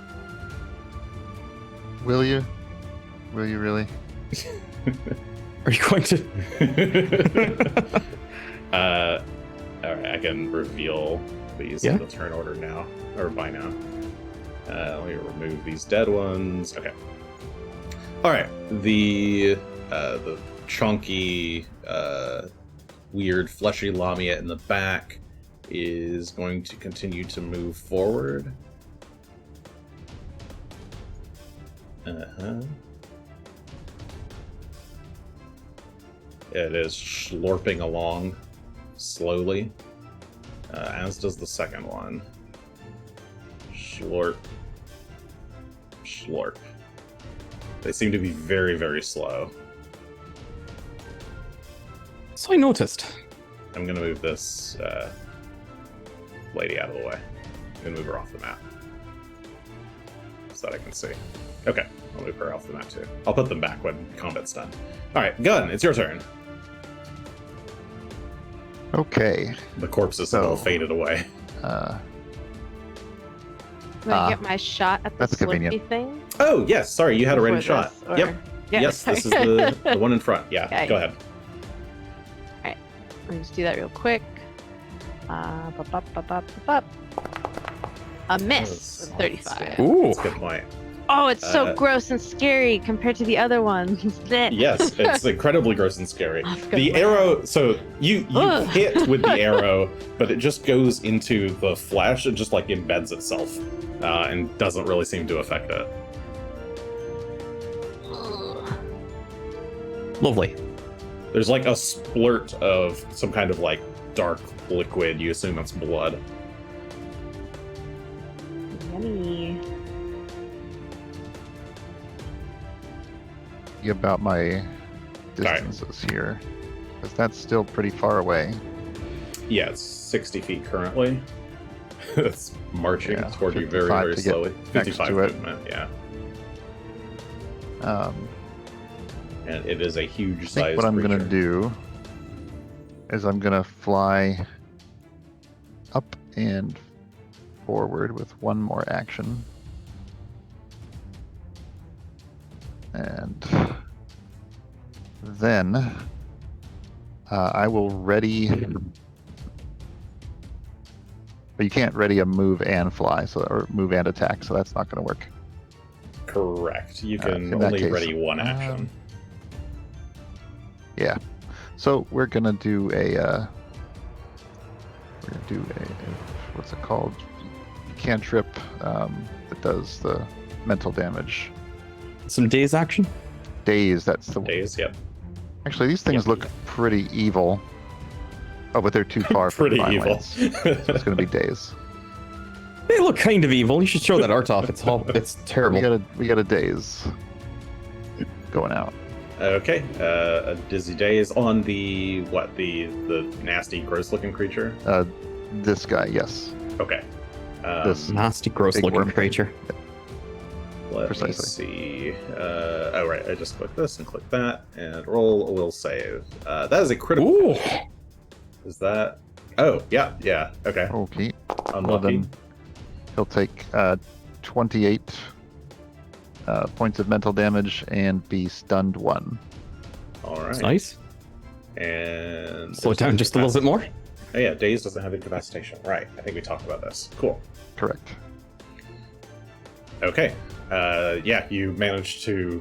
Will you? Will you really? Are you going to? Alright, I can reveal these in the turn order now, or by now. Let me remove these dead ones. Okay. Alright, the chunky, weird, fleshy Lamia in the back is going to continue to move forward. It is slurping along slowly, as does the second one. Slurp. Slurp. They seem to be very, very slow. So I noticed. I'm going to move this lady out of the way. I'm going to move her off the map so that I can see. Okay, I'll move her off the map too. I'll put them back when combat's done. Alright, Gunn, it's your turn. Okay. The corpses have all faded away. Do I get my shot at the that's slurpy convenient. thing? Oh, yes, sorry, you had a ready Before shot. this, or- Yep. Yeah, Yes, sorry. this is the one in front. Yeah, Okay. go ahead. Let me just do that real quick. A miss with 35. Ooh. That's a good point. Oh, it's so Uh, gross and scary compared to the other ones. Blech. Yes, it's incredibly gross and scary. Oh, good The lord. arrow, so you Ugh. hit with the arrow, but it just goes into the flesh. It just like embeds itself and doesn't really seem to affect it. Lovely. There's like a splurt of some kind of like dark liquid. You assume it's blood. Yummy. About my distances here, because that's still pretty far away. Yeah, it's 60 feet currently. It's marching Yeah, toward you very, 55 very to get slowly. next 55 to it. movement, yeah. I And it is a huge think size what I'm creature. gonna do is I'm gonna fly up and forward with one more action. And then I will ready. But you can't ready a move and fly, or move and attack, so that's not going to work. Correct. You Alright, can in that only case, ready one action. Yeah. So we're gonna do a. What's it called? Cantrip that does the mental damage. Some daze action. Daze. That's the Days, yep. Actually, these things look pretty evil. Oh, but they're too far for Pretty divine evil. lance. So it's gonna be daze. They look kind of evil. You should show that art off. It's terrible. We got a daze going out. Okay, a dizzy daze on the nasty, gross-looking creature. This guy, yes. Okay. This nasty, gross big looking worm. creature. Let Precisely. me see. Oh, right. I just click this and click that, and roll a will save. That is a critical. Ooh. Is that? Oh, yeah, yeah. Okay. Okay. Well, Unlucky. then he'll take 28 points of mental damage and be stunned 1. All right. That's nice. And Slow it down just a little bit more. Oh, yeah, Daze doesn't have incapacitation. Right. I think we talked about this. Cool. Correct. Okay. Yeah, you managed to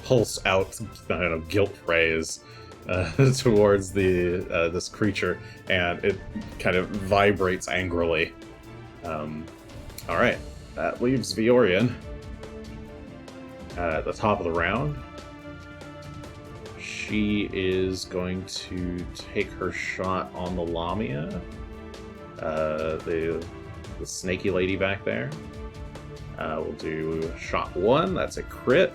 pulse out kind of guilt rays towards this creature, and it kind of vibrates angrily. All right, that leaves Viorian at the top of the round. She is going to take her shot on the Lamia, the snaky lady back there. We'll do shot 1. That's a crit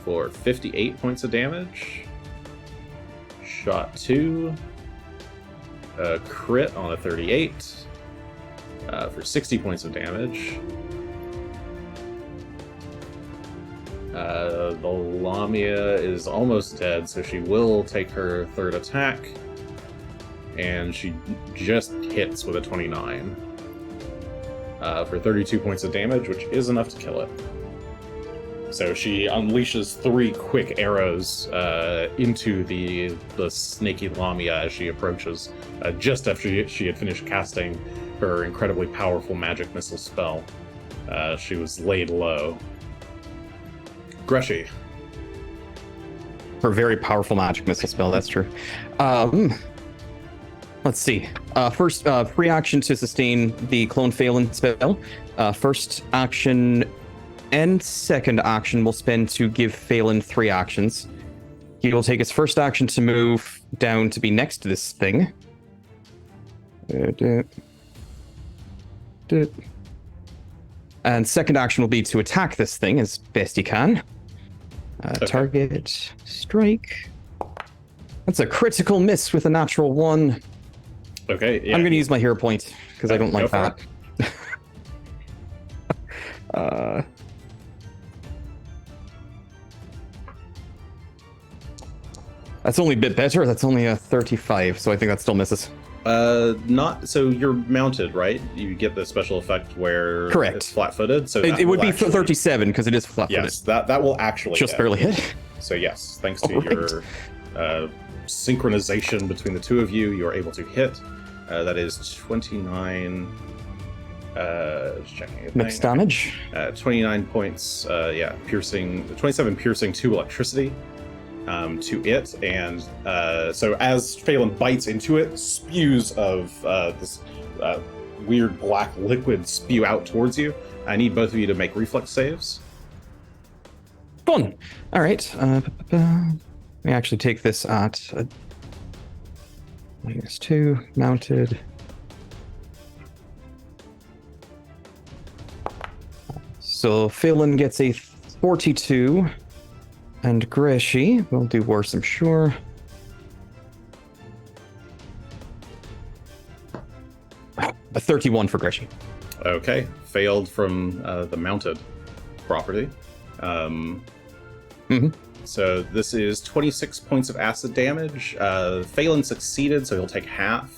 for 58 points of damage. Shot 2, a crit on a 38 for 60 points of damage. The Lamia is almost dead, so she will take her third attack. And she just hits with a 29. For 32 points of damage, which is enough to kill it. So she unleashes 3 quick arrows into the snaky Lamia as she approaches, just after she had finished casting her incredibly powerful magic missile spell. She was laid low. Greshy. Her very powerful magic missile spell, that's true. Let's see. First, free action to sustain the Clone Phelan spell. First action and second action will spend to give Phelan 3 actions. He will take his first action to move down to be next to this thing. And second action will be to attack this thing as best he can. Okay. Target, strike. That's a critical miss with a natural 1. Okay, yeah. I'm going to use my hero point because I don't like Go that. That's only a bit better. That's only a 35, so I think that still misses. Not so you're mounted, right? You get the special effect where Correct. It's flat-footed. So It would be actually, 37 because it is flat-footed. Yes, that will actually Just hit. barely hit. So yes, thanks to Alright. your synchronization between the two of you, you're able to hit. That is 29. Just checking. Mixed damage. 29 points. Piercing. 27 piercing, 2 electricity. To it, and so as Phelan bites into it, spews of this weird black liquid spew out towards you. I need both of you to make reflex saves. Fun. All right. Let me actually take this at -2 mounted. So Phelan gets a 42. And Greshy will do worse, I'm sure. A 31 for Greshy. Okay, failed from the mounted property. So this is 26 points of acid damage. Phelan succeeded, so he'll take half.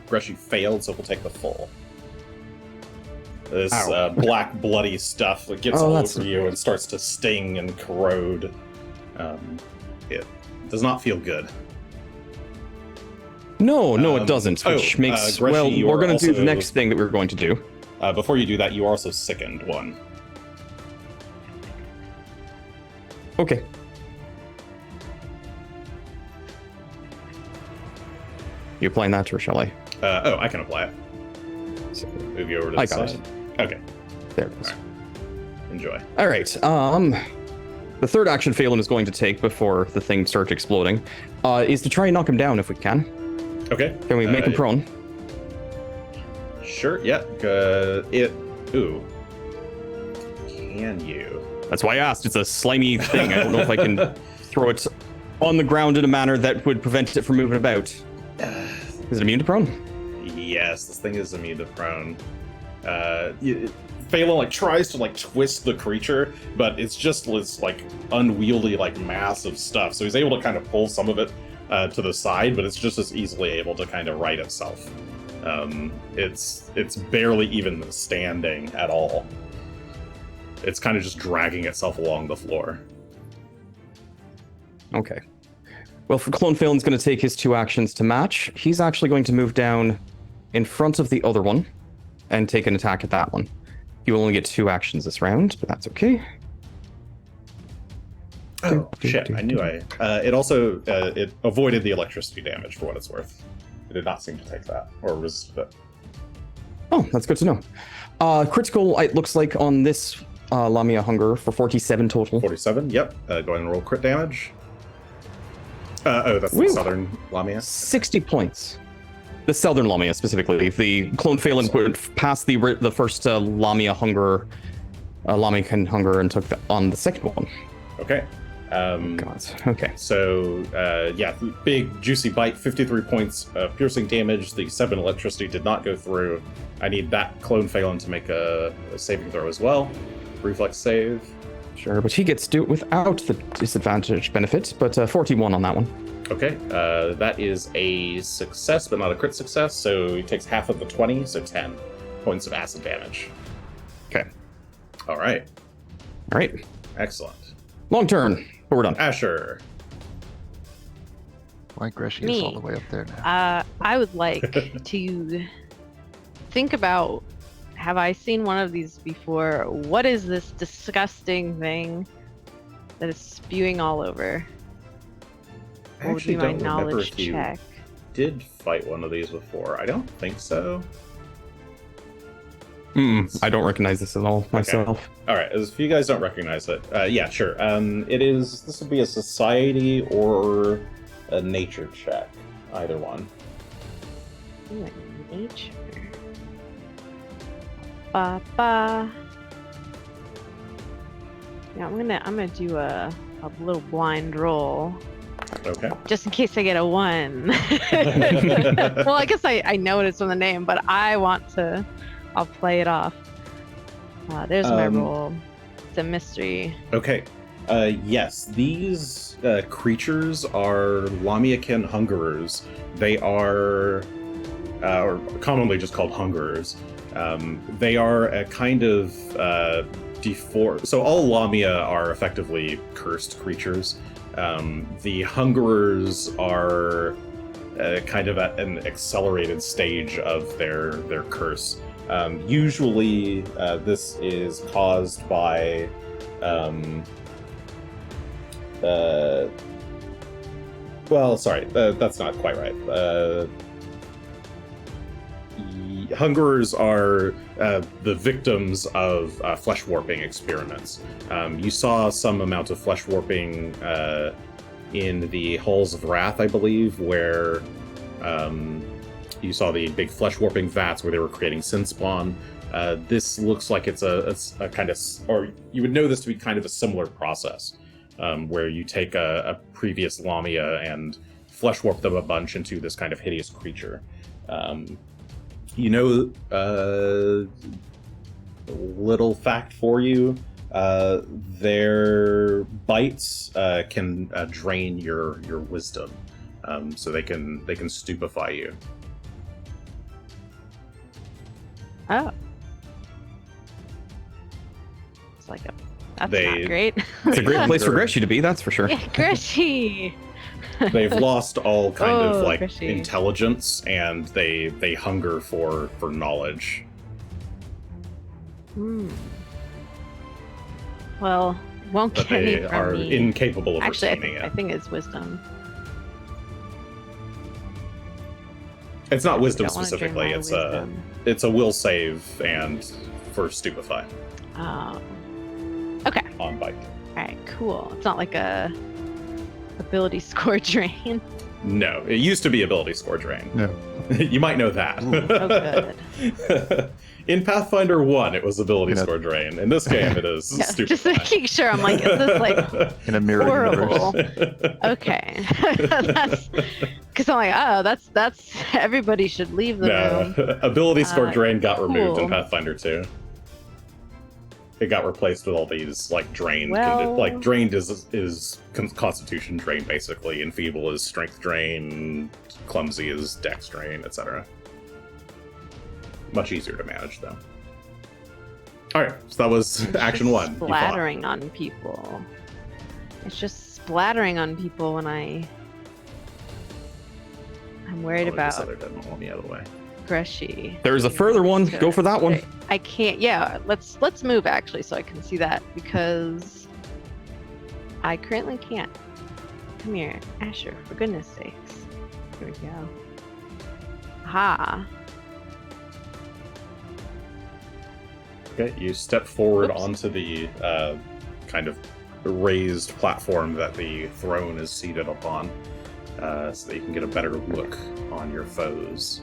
Greshy failed, so he'll take the full. This black, bloody stuff that gets all over you and starts to sting and corrode. It does not feel good. No, it doesn't. Which makes Greshy, we're going to do also, the next thing that we're going to do. Before you do that, you are also sickened 1. Okay. You applying that, or shall I? I can apply it. So, Move you over to the got side. it. Okay. There it is. All right. Enjoy. All right. The third action Phelan is going to take before the thing starts exploding is to try and knock him down if we can. Okay. Can we make him prone? Sure, yeah. Ooh. Can you? That's why I asked. It's a slimy thing. I don't know if I can throw it on the ground in a manner that would prevent it from moving about. Is it immune to prone? Yes, this thing is immune to prone. Phelan tries to twist the creature, but it's just this unwieldy mass of stuff. So he's able to kind of pull some of it to the side, but it's just as easily able to kind of right itself. It's barely even standing at all. It's kind of just dragging itself along the floor. Okay. Well, for Clone Phelan's going to take his 2 actions to match. He's actually going to move down in front of the other one and take an attack at that one. You will only get 2 actions this round, but that's okay. Oh, shit. I knew it also, it avoided the electricity damage for what it's worth. It did not seem to take that, or resist it. Oh, that's good to know. Critical, it looks like, on this Lamia Hunger for 47 total. 47, yep. Go ahead and roll crit damage. That's Woo. the Southern Lamia. 60 points. The Southern Lamia, specifically. The Clone Phelan put past the first Lamia Hunger, Lamican Hunger, and took on the second one. Okay. God. Okay. So, big juicy bite, 53 points of piercing damage. The 7 electricity did not go through. I need that Clone Phelan to make a saving throw as well. Reflex save. Sure, but he gets to do it without the disadvantage benefit, but 41 on that one. Okay, that is a success, but not a crit success, so he takes half of the 20, so 10 points of acid damage. Okay. All right. All right. Excellent. Long turn, but we're done. Asher. Why Greshy Me. is all the way up there now. I would like to think about, have I seen one of these before? What is this disgusting thing that is spewing all over? I What would actually be my don't remember knowledge if you check? did fight one of these before. I don't think so. I don't recognize this at all myself. All right, if you guys don't recognize it, yeah, sure. This would be a society or a nature check, either one. Ooh, nature. Ba ba. Yeah, I'm gonna do a little blind roll. Okay. Just in case I get a 1. Well, I guess I know it's from the name, but I'll play it off. There's my roll. It's a mystery. Okay. Yes, these creatures are Lamiakin hungerers. They are, or commonly just called hungerers. They are a kind of so all Lamia are effectively cursed creatures. The hungerers are kind of at an accelerated stage of their curse. Usually, this is caused by that's not quite right. Hungerers are the victims of flesh warping experiments. You saw some amount of flesh warping in the Halls of Wrath, I believe, where you saw the big flesh warping vats where they were creating sin spawn. This looks like it's a kind of, or you would know this to be kind of a similar process, where you take a previous Lamia and flesh warp them a bunch into this kind of hideous creature. Little fact for you, their bites can drain your wisdom, so they can stupefy you. Oh. It's like that's They- not great. It's a great place for Greshy to be, that's for sure. Yeah, Greshy. They've lost all kind of like Greshy. intelligence, and they hunger for knowledge. Well, won't But get they any from are me. incapable of Actually, retaining I it. think it's wisdom. It's not wisdom Don't wanna drain specifically. my It's wisdom. it's a will save and for stupefy Okay. on bite. All right. Cool. It's not like a ability score drain. No, it used to be ability score drain. No. You might know that. Oh, good. In Pathfinder 1, it was ability Yeah. score drain. In this game, it is Yeah, stupefy. just making sure. I'm like, is this like In a mirror horrible? universe. Okay. That's because I'm like, oh, that's everybody should leave the room. No, ability score drain got removed in cool. Pathfinder 2. It got replaced with all these like drained, Well- like drained is constitution drain basically, enfeeble is strength drain, clumsy is dex drain, etc. Much easier to manage though. All right, so that was It's action just 1. You fought. Splattering on people. It's just splattering on people when I'm worried Probably this about other dead one will be out of the way. Greshy. There's a further one. Go for that one. I can't. Yeah, let's move actually, so I can see that because I currently can't. Come here, Asher. For goodness sakes. Here we go. Ha. Okay, you step forward Oops. onto the kind of raised platform that the throne is seated upon, so that you can get a better look on your foes.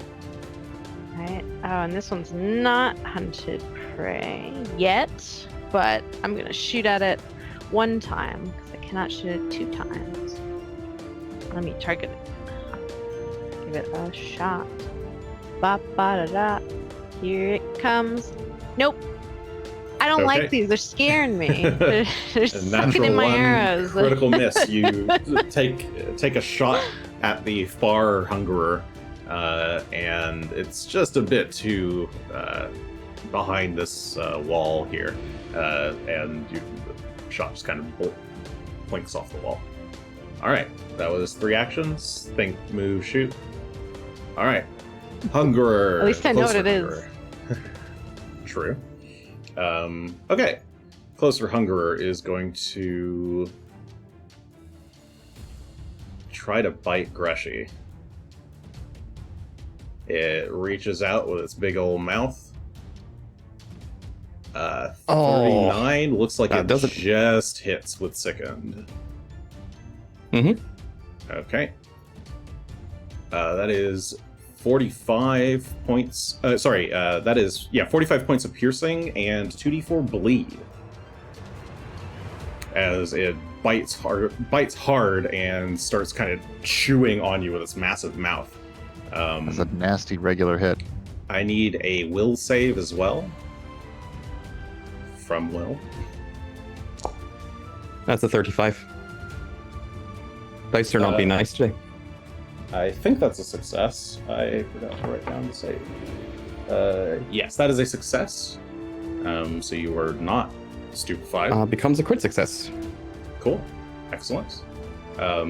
Right. Oh, and this one's not hunted prey yet, but I'm gonna shoot at it one time because I cannot shoot it 2 times. Let me target it. Give it a shot. Ba ba da da. Here it comes. Nope. I don't like Okay. these. They're scaring me. They're A sucking in my one, arrows. critical miss. You take a shot at the far hungerer, and it's just a bit too behind this wall here, and the shot just kind of blinks off the wall. All right, that was 3 actions. Think, move, shoot. All right, hungerer. At least I know what closer it is. hungerer. True. Okay. Closer hungerer is going to try to bite Greshy. It reaches out with its big old mouth. 39 looks like that it doesn't- just hits with sickened. Okay. That is 45 points. That is 45 points of piercing and 2d4 bleed. As it bites hard and starts kind of chewing on you with its massive mouth. That's a nasty regular hit. I need a will save as well. From Will. That's a 35. Dice are not being nice today. I think that's a success. I forgot to write down the save. Yes, that is a success. So you are not stupefied. Becomes a crit success. Cool. Excellent. How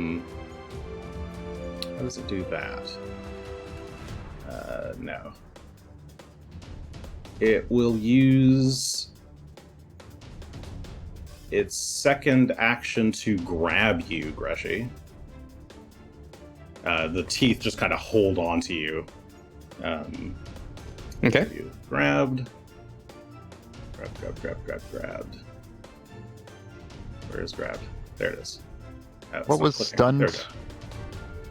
does it do that? No. It will use its second action to grab you, Greshy. The teeth just kind of hold on to you. Okay. You grabbed. Grabbed. Where is grabbed? There it is. Oh, it's What not was clicking. stunned? There we go.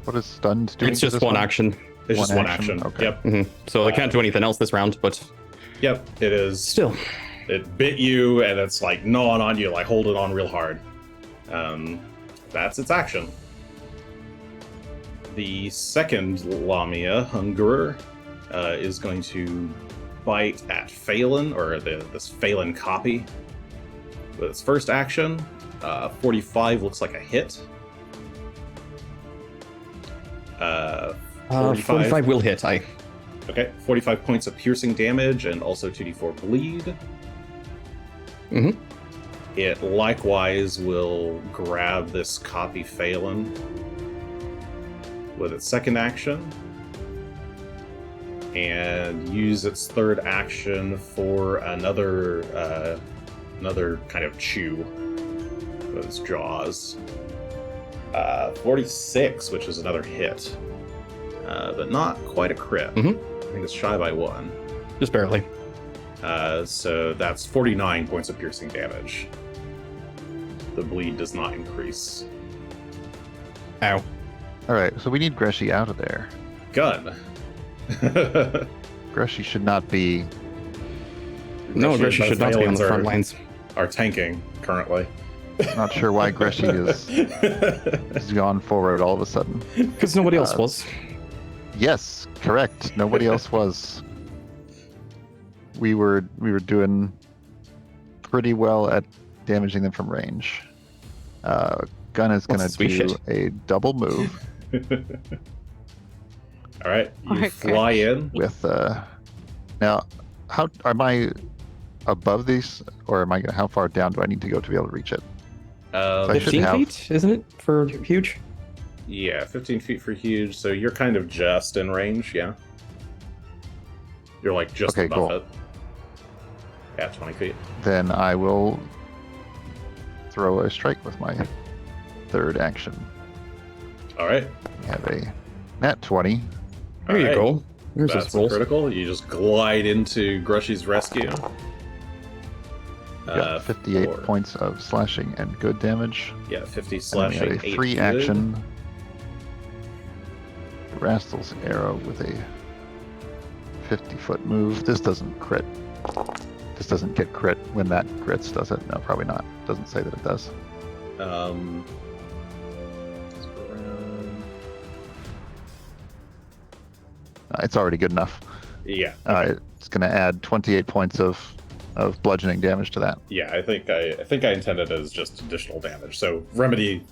What is stunned doing? It's to just this one action. It's One just one action? action. Okay. Yep. So they can't do anything else this round, but Yep. It is. still. It bit you, and it's like gnawing on you, like holding on real hard. That's its action. The second Lamia, Hungerer, is going to bite at Phelan, or this Phelan copy. With its first action, 45 looks like a hit. 45 will hit. Okay, 45 points of piercing damage and also 2d4 bleed. Mhm. It likewise will grab this copy Phelan with its second action and use its third action for another kind of chew with its jaws. 46, which is another hit, but not quite a crit. Mhm. I think it's shy by 1. Just barely. So that's 49 points of piercing damage. The bleed does not increase. Ow. All right, so we need Greshy out of there. Gun. Greshy should not be. No, Greshy should not be on the front Phelans lines. are tanking currently. Not sure why Greshy is gone forward all of a sudden. Because nobody else was. Yes, correct. Nobody else was. We were doing pretty well at damaging them from range. Gunn is going That's to sweet do shit. a double move All right, you Okay. fly in. with. Now, how am I above these, or am I? How far down do I need to go to be able to reach it? I should 15 have- feet, isn't it? For huge? Yeah, 15 feet for huge, so you're kind of just in range, yeah? You're like just Okay, above cool. it. Yeah, 20 feet. Then I will throw a strike with my third action. All right. We have a nat 20. There you Alright. go. There's That's this rolls. critical. You just glide into Grushy's rescue. Got 58 4. points of slashing and good damage. Yeah, 50 And we slashing, have 8 a free good. action. Rastal's arrow with a 50-foot move. This doesn't crit. This doesn't get crit when that crits, does it? No, probably not. Doesn't say that it does. Let's go around. It's already good enough. Yeah. It's going to add 28 points of of bludgeoning damage to that. Yeah, I think I intended it as just additional damage. So Remedy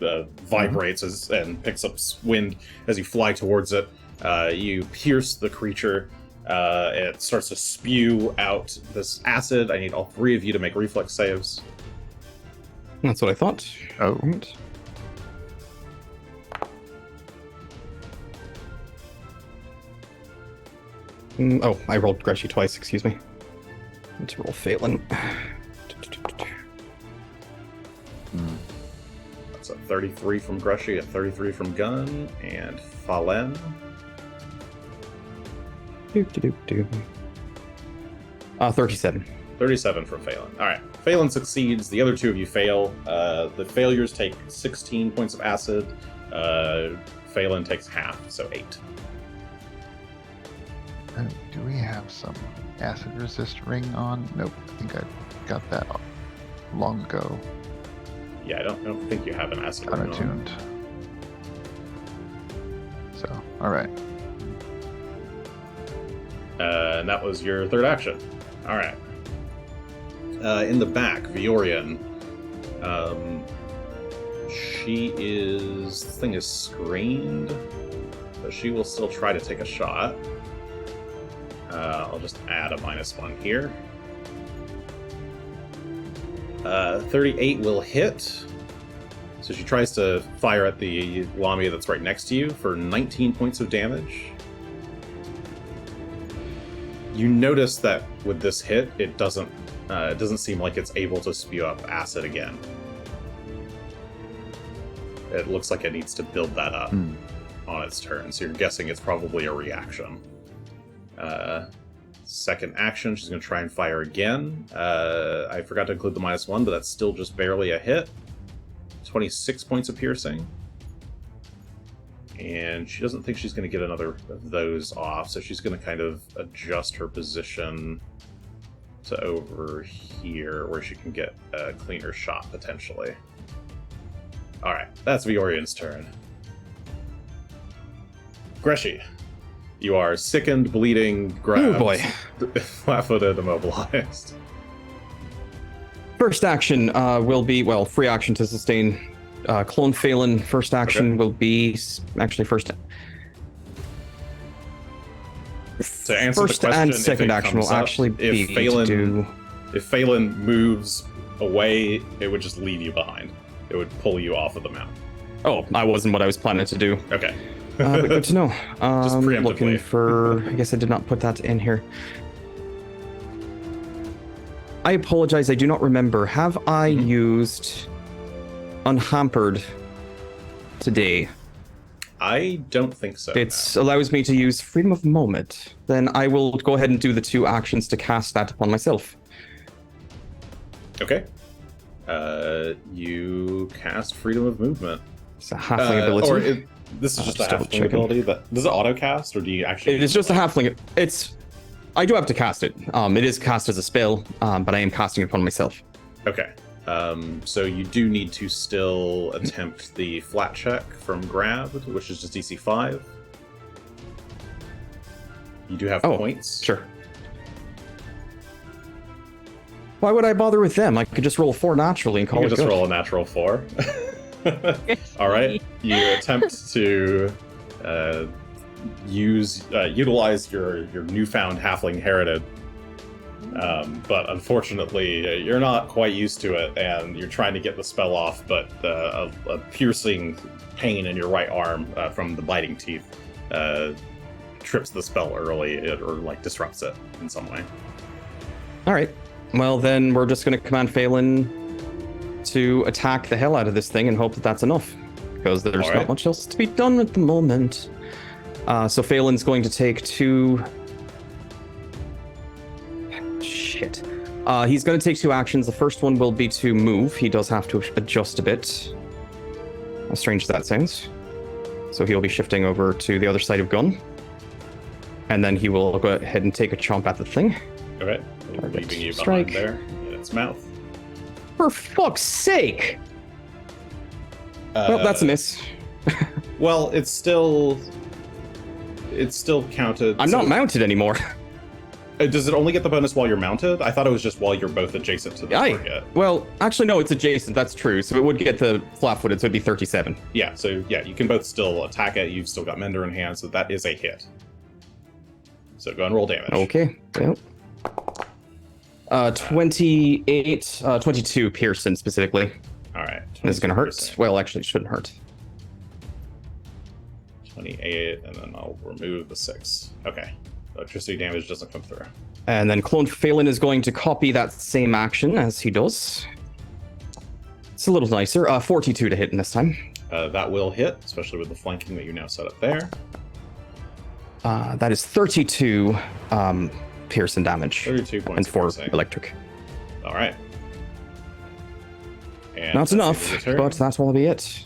vibrates and picks up wind as you fly towards it. You pierce the creature. It starts to spew out this acid. I need all three of you to make reflex saves. That's what I thought. Oh. Right. I rolled Greshy twice, excuse me. Need to roll Phelan. That's a 33 from Greshy, a 33 from Gunn, and Fallen. 37. 37 from Phelan. All right. Phelan succeeds. The other two of you fail. The failures take 16 points of acid. Phelan takes half, so 8. Do we have some acid resist ring on? Nope. I think I got that long ago. Yeah, I don't think you have an acid ring on. Unattuned. So, all right. And that was your third action. All right. In the back, Viorian. This thing is screened, but she will still try to take a shot. I'll just add a -1 here. 38 will hit. So she tries to fire at the Lamia that's right next to you for 19 points of damage. You notice that with this hit, it doesn't seem like it's able to spew up acid again. It looks like it needs to build that up on its turn, so you're guessing it's probably a reaction. Second action, she's going to try and fire again. I forgot to include the -1, but that's still just barely a hit. 26 points of piercing. And she doesn't think she's going to get another of those off, so she's going to kind of adjust her position to over here, where she can get a cleaner shot, potentially. Alright, that's Viorian's turn. Greshy, you are sickened, bleeding, grabbed, Oh boy. flat-footed, immobilized. First action will be, free action to sustain. Clone Phelan, first action will be actually first. To answer First the question, and second action will actually be to do. If Phelan moves away, it would just leave you behind. It would pull you off of the map. Oh, that wasn't what I was planning to do. Okay. But good to know. Just preemptively. Looking for. I guess I did not put that in here. I apologize. I do not remember. Have I used Unhampered today? I don't think so. It allows me to use Freedom of Moment. Then I will go ahead and do the 2 actions to cast that upon myself. Okay. You cast Freedom of Movement. It's a halfling ability. This is just a double halfling checking. ability. Does it auto cast, or do you actually? It is just a halfling. I do have to cast it. It is cast as a spell, but I am casting it upon myself. Okay. So you do need to still attempt the flat check from Grab, which is just DC 5. You do have points. Sure. Why would I bother with them? I could just roll 4 naturally and call You it can just good. roll a natural 4. All right. You attempt to utilize your newfound halfling heritage, but unfortunately, you're not quite used to it, and you're trying to get the spell off, but a piercing pain in your right arm from the biting teeth trips the spell early, or disrupts it in some way. All right. Well, then we're just going to command Phelan to attack the hell out of this thing and hope that that's enough, because there's not much else to be done at the moment. So Phelan's going to take 2... Shit. He's going to take 2 actions. The first one will be to move. He does have to adjust a bit. How strange that sounds. So he'll be shifting over to the other side of Gunn. And then he will go ahead and take a chomp at the thing. Okay. Target Leaving you strike. behind there in its mouth. For fuck's sake! Well, that's a miss. Well, it's still counted. I'm not mounted anymore. Does it only get the bonus while you're mounted? I thought it was just while you're both adjacent to the target. Well, actually, no, it's adjacent. That's true. So it would get the flat-footed, so it'd be 37. Yeah, so yeah, you can both still attack it. You've still got Mender in hand, so that is a hit. So go and roll damage. Okay. Yep. 28, 22 Pearson specifically. All right. This is going to hurt. Well, actually, it shouldn't hurt. 28, and then I'll remove the 6. Okay. Electricity damage doesn't come through. And then Clone Phelan is going to copy that same action as he does. It's a little nicer. 42 to hit in this time. That will hit, especially with the flanking that you now set up there. That is 32 Pearson damage. 32 points. And 4 piercing. electric. All right. And Not enough, but that will be it.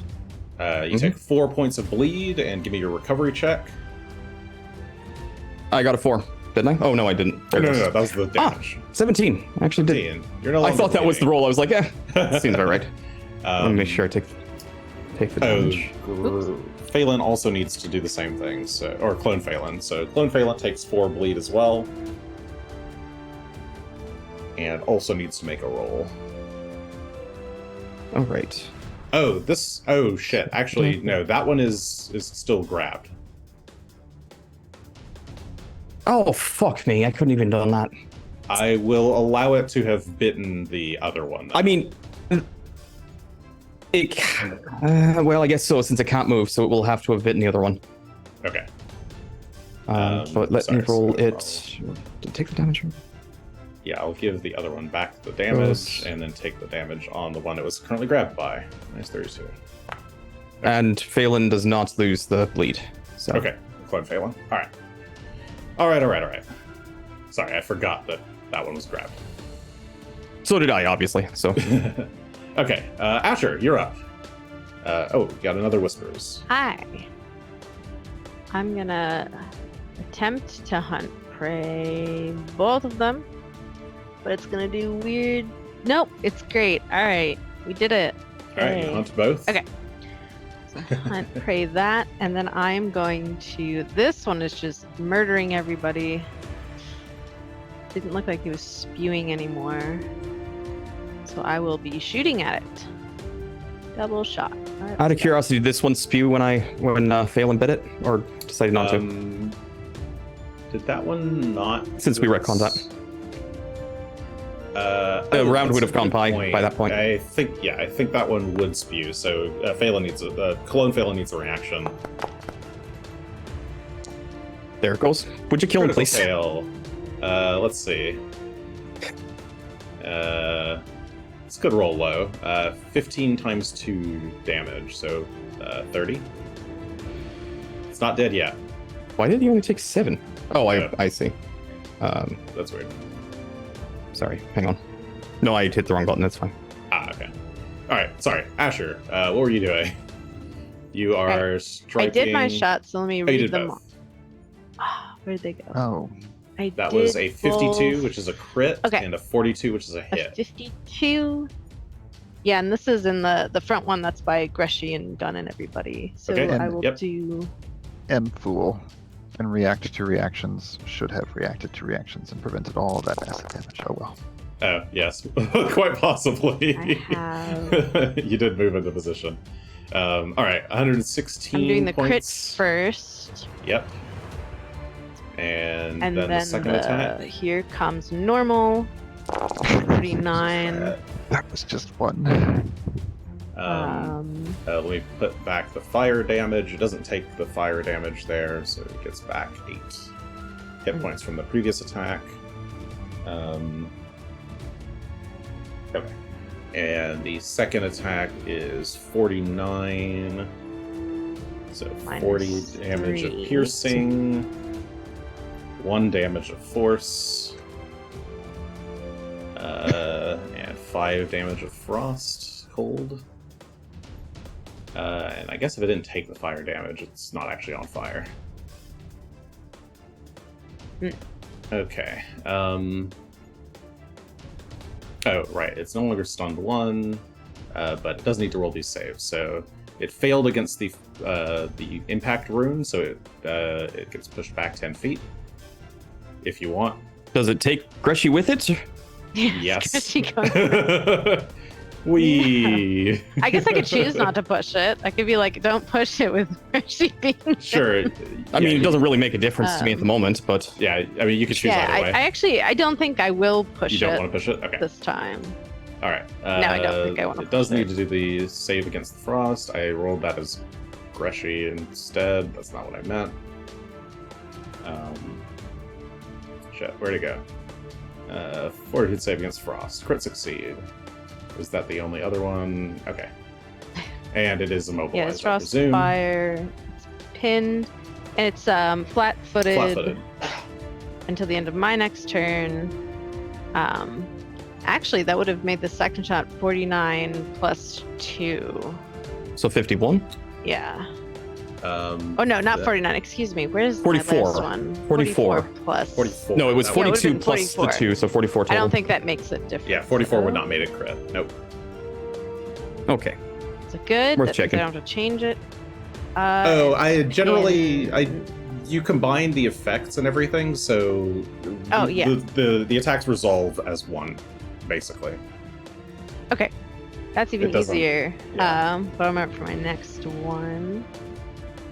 You take 4 points of bleed and give me your recovery check. I got a 4, didn't I? Oh, no, I didn't. No, that was the damage. 17. I actually did. 17. You're no longer I thought that was the bleeding. roll. I was like, seems about right. Let me make sure I take the damage. Phelan also needs to do the same thing, or Clone Phelan. So Clone Phelan takes 4 bleed as well. And also needs to make a roll. Oh, right. Oh, shit. Actually, no, that one is still grabbed. Oh, fuck me. I couldn't even done that. I will allow it to have bitten the other one, though. I mean, it. Well, I guess so, since it can't move, so it will have to have bitten the other one. Okay. But let me roll it. Did it take the damage? Yeah, I'll give the other one back the damage, and then take the damage on the one it was currently grabbed by. Nice 32. And Phelan does not lose the bleed. So. Okay, Clone Phelan. All right. Sorry, I forgot that one was grabbed. So did I, obviously. So. Okay, Asher, you're up. You got another Whispers. Hi. I'm gonna attempt to hunt prey both of them, but it's gonna do weird. Nope, it's great. All right, we did it. All right, you hunt both. Okay. So hunt prey that, and then I'm going to. This one is just murdering everybody. Didn't look like he was spewing anymore, so I will be shooting at it. Double shot. Right, Out of curiosity, did this one spew when Phelan bit it, or decided not to? Did that one not? Since we retconned that. The round would have gone by that point. I think that one would spew. So Cologne Phelan needs a reaction. There it goes. Would you kill him, please? Fail. Let's see. It's a good roll low. 15 times 2 damage, so 30. It's not dead yet. Why did he only take 7? Oh, I see. That's weird. Sorry, hang on. No, I hit the wrong button, that's fine. Okay. Alright, sorry. Asher, what were you doing? You are striking... I did my shots, so let me read them both. all. Where'd they go? Oh. That was a 52, which is a crit, okay. and a 42, which is a hit. A 52. Yeah, and this is in the front one that's by Greshy and Gunn and everybody. So Okay. I will do... M-Fool and react to reactions should have reacted to reactions and prevented all of that acid damage. Oh well. Oh, yes. Quite possibly. I have... You did move into position. Alright, 116 I'm doing the points. crits first. Yep. And then the then second attack. here comes normal. 39. That was just one. Let me put back the fire damage. It doesn't take the fire damage there, so it gets back 8 hit points from the previous attack. Okay. And the second attack is 49. So 40 Minus damage 3. of piercing, 1 damage of force, and 5 damage of frost, cold. And I guess if it didn't take the fire damage, it's not actually on fire. Okay. Oh, right. It's no longer stunned 1, but it does need to roll these saves. So it failed against the impact rune, so it gets pushed back 10 feet. If you want. Does it take Greshy with it? Yes. Greshy goes- I guess I could choose not to push it. I could be like, don't push it with Greshy being there. Sure. I mean, it doesn't really make a difference to me at the moment, but Yeah, I mean, you could choose Yeah, either way. I don't think I will push You don't it want to push it? Okay. this time. All right. I don't think I wanna It does push need it. to do the save against the frost. I rolled that as Greshy instead. That's not what I meant. Shit, where'd it go? Fortitude save against frost. Crit succeed. Is that the only other one? Okay. And it is immobilized, Yeah, it's I frost presume. fire. It's pinned, and it's flat-footed Flat-footed. until the end of my next turn. Actually, that would have made the second shot 49 plus 2. so 51. Yeah. Oh no, not the- 49. Excuse me. Where's 44. my last one? 44 plus. 44. No, it was That Yeah, it would've 42 been plus 44. the 2, so 44 total. I don't think that makes a difference. Yeah, 44 would though. not made it crit. Nope. Okay. Is it good? Worth That means checking. I don't have to change it. You combine the effects and everything, so Oh, yeah. the attacks resolve as one, basically. That's even It doesn't- easier. yeah. But I'm up for my next one.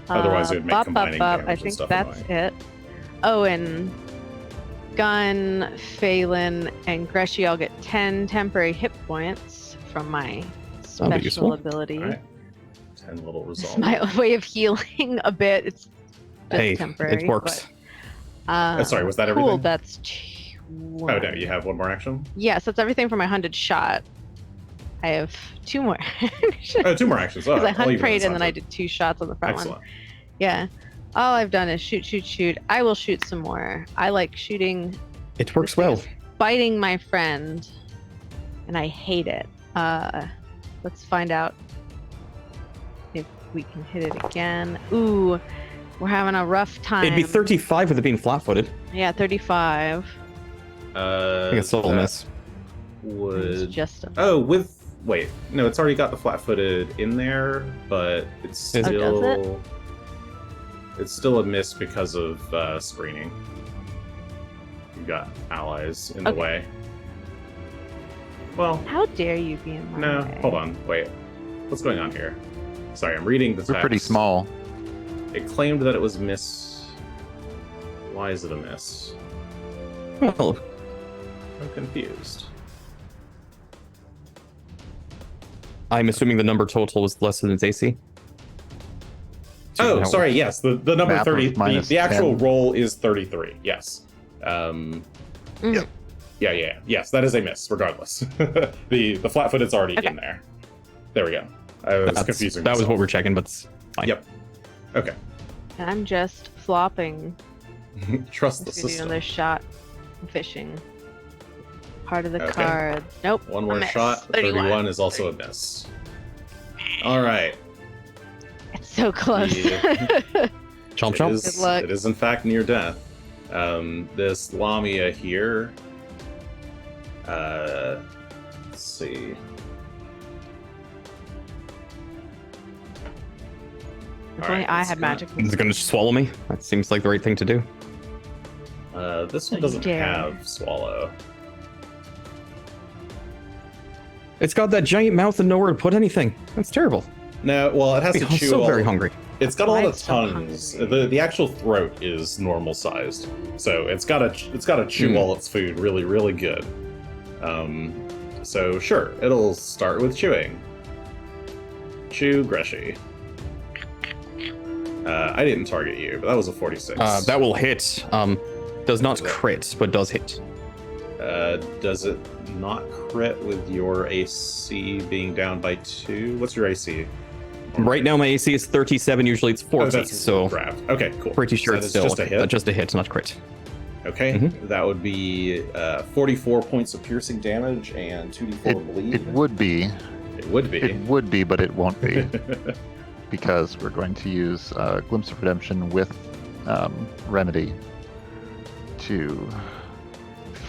Otherwise it would make bop, combining bop, damage I and think stuff that's annoying. it. Oh, and Gunn, Phelan, and Greshy all get 10 temporary hit points from my That'll be special useful. ability. All right. 10 little It's resolve. my way of healing a bit. It's just Hey, temporary. it works. But, sorry, was that cool, everything? that's Oh no, you have one more action? Yes, that's everything for my hunted shot. I have 2 more. Oh, 2 more actions. Oh, Because I I'll hunt leave it prayed as and then I hunted. did 2 shots on the front one. Excellent. Yeah. All I've done is shoot, shoot, shoot. I will shoot some more. I like shooting, It works well. biting my friend, and I hate it. Let's find out if we can hit it again. Ooh, we're having a rough time. It'd be 35 with it being flat-footed. Yeah, 35. I think it's still a that miss. It's Would... just a Oh, with... Wait, no, it's already got the flat-footed in there, but it's Is it? still... Oh, does it? It's still a miss because of screening. You've got allies in the Okay. way. Well, How dare you be in my no, way? hold on, wait. What's going on here? Sorry, I'm reading the text. We're pretty small. It claimed that it was miss. Why is it a miss? Well, I'm confused. I'm assuming the number total was less than its AC. Oh, How- sorry. Yes, the number Math was 30. The, minus the actual 10. roll is 33. Yes. Yep. Yeah. Yes, that is a miss. Regardless, the flat-footed's already Okay. in there. There we go. I was confusing. That was what myself. we're checking, but it's fine. Yep. Okay. And I'm just flopping. Trust the Let's do system. another shot. Fishing. Part of the Okay. card. Nope. One a more miss. shot. 31 is also a miss. All right. It's so close. Chomp It chomp. is, Good luck. it is in fact near death. This Lamia here. Let's see. If All only right, I it's had got- magic. It's gonna swallow me. That seems like the right thing to do. This one You doesn't dare. have swallow. It's got that giant mouth and nowhere to put anything. That's terrible. No, well, it has to I'm chew. so all- very hungry. It's got a lot of Mine's so tongues. hungry. The actual throat is normal sized, so it's gotta chew all its food really really good. So sure, it'll start with chewing. Chew, Greshy. I didn't target you, but that was a 46. That will hit. Does not Is it? crit, but does hit. Does it not crit with your AC being down by 2? What's your AC? Right now, my AC is 37. Usually it's 40. that's so grabbed. Okay, cool. pretty sure So it's that's still just a hit. just a hit, not crit. Okay, Mhm. that would be 44 points of piercing damage and 2d4 bleed. It would be. It would be. It would be, but it won't be. Because we're going to use Glimpse of Redemption with Remedy to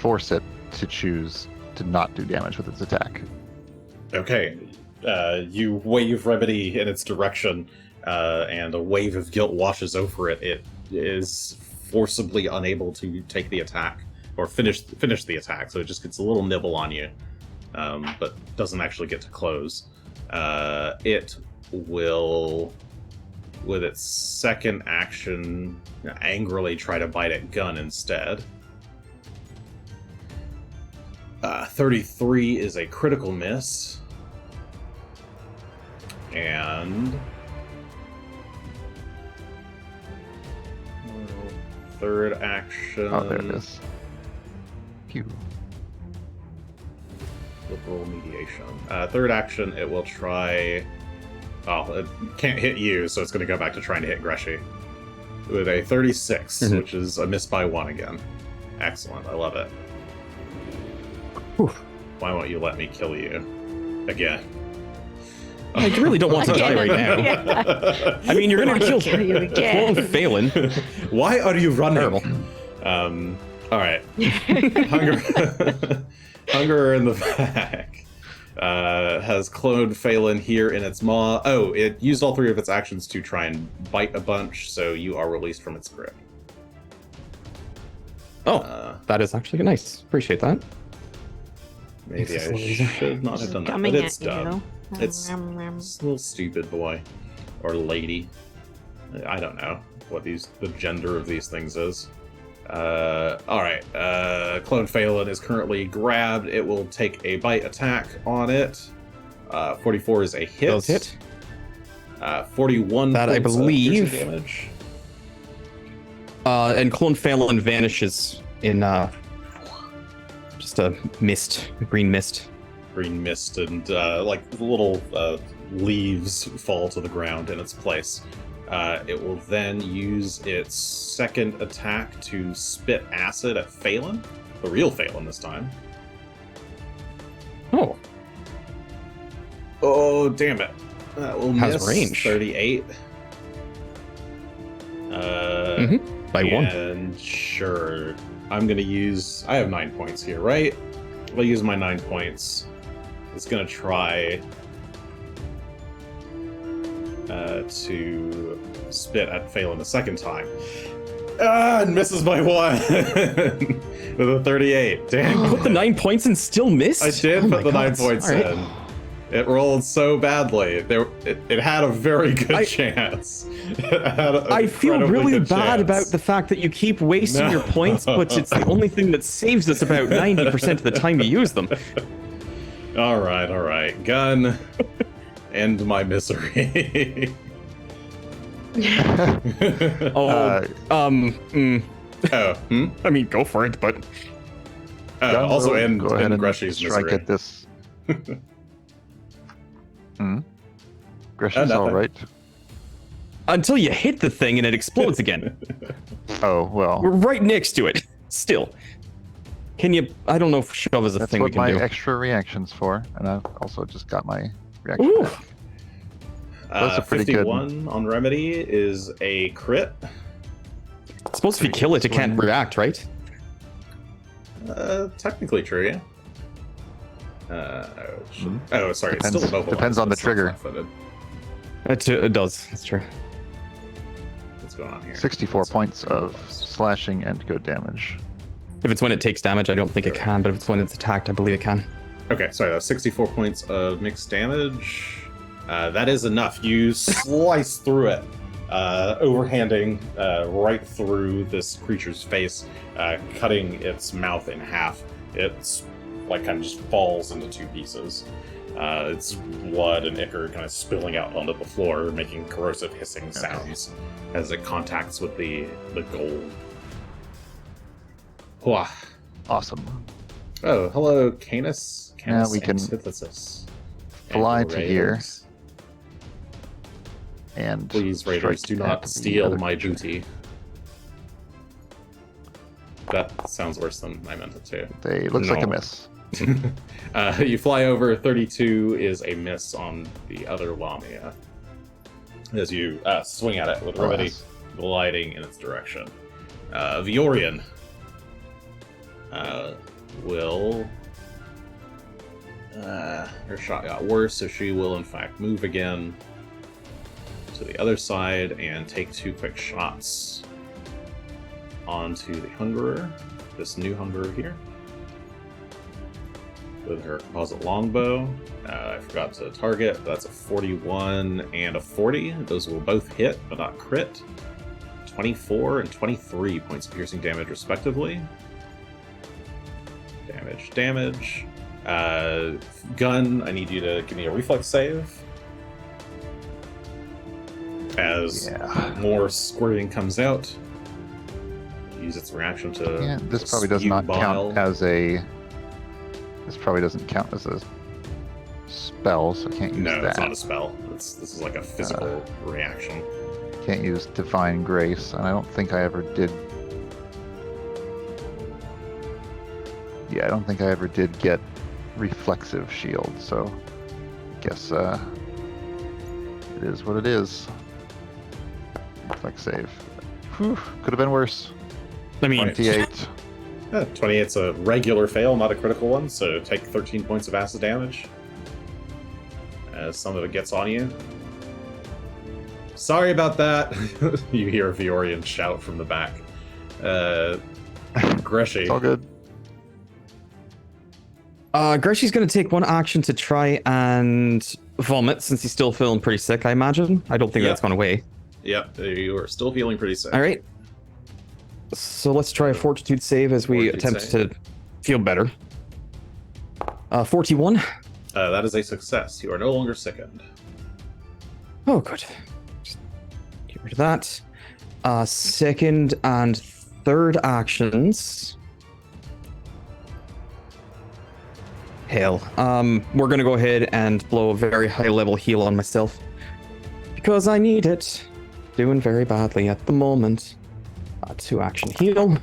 force it to choose to not do damage with its attack. Okay, you wave Remedy in its direction, and a wave of guilt washes over it. It is forcibly unable to take the attack. or finish the attack. So it just gets a little nibble on you, but doesn't actually get to close. It will, with its second action, angrily try to bite at Gunn instead. 33 is a critical miss. And third action. Oh, there it is. Pew. Liberal mediation. Third action, it will try. Oh, it can't hit you, so it's going to go back to trying to hit Greshy with a 36, which is a miss by 1 again. Excellent, I love it. Whew. Why won't you let me kill you again? I really don't want to die right now. Yeah. I mean, you're going to kill you again. Phelan. Why are you running? Terrible. All right. Hunger in the back has cloned Phelan here in its maw. Oh, it used all 3 of its actions to try and bite a bunch, so you are released from its grip. Oh, that is actually nice. Appreciate that. Maybe I should not have done that, but it's done. It's a little stupid boy or lady. I don't know what the gender of these things is. All right. Clone Phelan is currently grabbed. It will take a bite attack on it. 44 is a hit. Does hit. 41 that I points of believe. piercing damage. And Clone Phelan vanishes in just a mist, green mist. Green mist and like little leaves fall to the ground in its place. It will then use its second attack to spit acid at Phelan. The real Phelan this time. Oh. Oh, damn it. That will Has miss. range. 38. By 1. And sure. I'm going to use... I have 9 points here, right? I'll use my 9 points. It's going to try to spit at Phelan the second time. And misses by 1 with a 38. Damn. Put the 9 points and still missed? I did put the 9 points All right. in. It rolled so badly. It had a very good chance. I feel really bad about the fact that you keep wasting your points, but it's the only thing that saves us about 90% of the time you use them. All right. Gunn, end my misery. Oh, Oh, I mean, go for it, but also end go ahead and Greshy's strike misery. at this. Greshy's nothing. all right. until you hit the thing and it explodes again. Oh, well. We're right next to it. Still. Can you... I don't know if shove is a That's thing we what can my do. extra reaction's for. And I've also just got my reaction Ooh. back. Those are pretty good. 51 on Remedy is a crit. It's supposed to be kill it, it can't react, right? Technically true, yeah. Oh, sorry, it's still Depends- immobilized. depends on the It's not trigger. flat-footed. It does, that's true. What's going on here? 64 points of slashing and good damage. If it's when it takes damage, I don't think it can, but if it's when it's attacked, I believe it can. Okay, sorry, that's 64 points of mixed damage. That is enough. You slice through it, overhanding right through this creature's face, cutting its mouth in half. It's like kind of just falls into two pieces. Its blood and ichor kind of spilling out onto the floor, making corrosive hissing sounds as it contacts with the gold. Hwah. Awesome. Oh, hello, Canis. Now we can Antithesis. fly And to here. Raiders. And Please, Raiders, strike do at not the steal other my creature. booty. That sounds worse than I meant it to. They looks like a No. miss. You fly over. 32 is a miss on the other Lamia. As you swing at it with Remedy Alas. gliding in its direction. Viorian will... her shot got worse, so she will in fact move again to the other side and take two quick shots onto the Hungerer, this new Hungerer here, with her composite longbow. I forgot to target, but that's a 41 and a 40. Those will both hit, but not crit. 24 and 23 points of piercing damage, respectively. Damage. Gunn, I need you to give me a reflex save. As more squirting comes out, use its reaction to. Yeah, this probably does not count as a. This probably doesn't count as a spell, so I can't use that. No, it's not a spell. This is like a physical reaction. Can't use Divine Grace, and I don't think I ever did. Yeah, I don't think I ever did get Reflexive Shield, so I guess it is what it is. Reflex save. Whew, could have been worse. I mean, 28. 28's a regular fail, not a critical one, so take 13 points of acid damage. As some of it gets on you. Sorry about that. You hear Viorian shout from the back. Greshy. It's all good. Greshy's going to take one action to try and vomit, since he's still feeling pretty sick, I imagine. I don't think that's gone away. Yep, you are still feeling pretty sick. All right. So let's try a Fortitude save as we attempt to feel better. 41. That is a success. You are no longer sickened. Oh, good. Just get rid of that. Second and third actions. Hell. We're going to go ahead and blow a very high level heal on myself. Because I need it. Doing very badly at the moment. 2 action heal.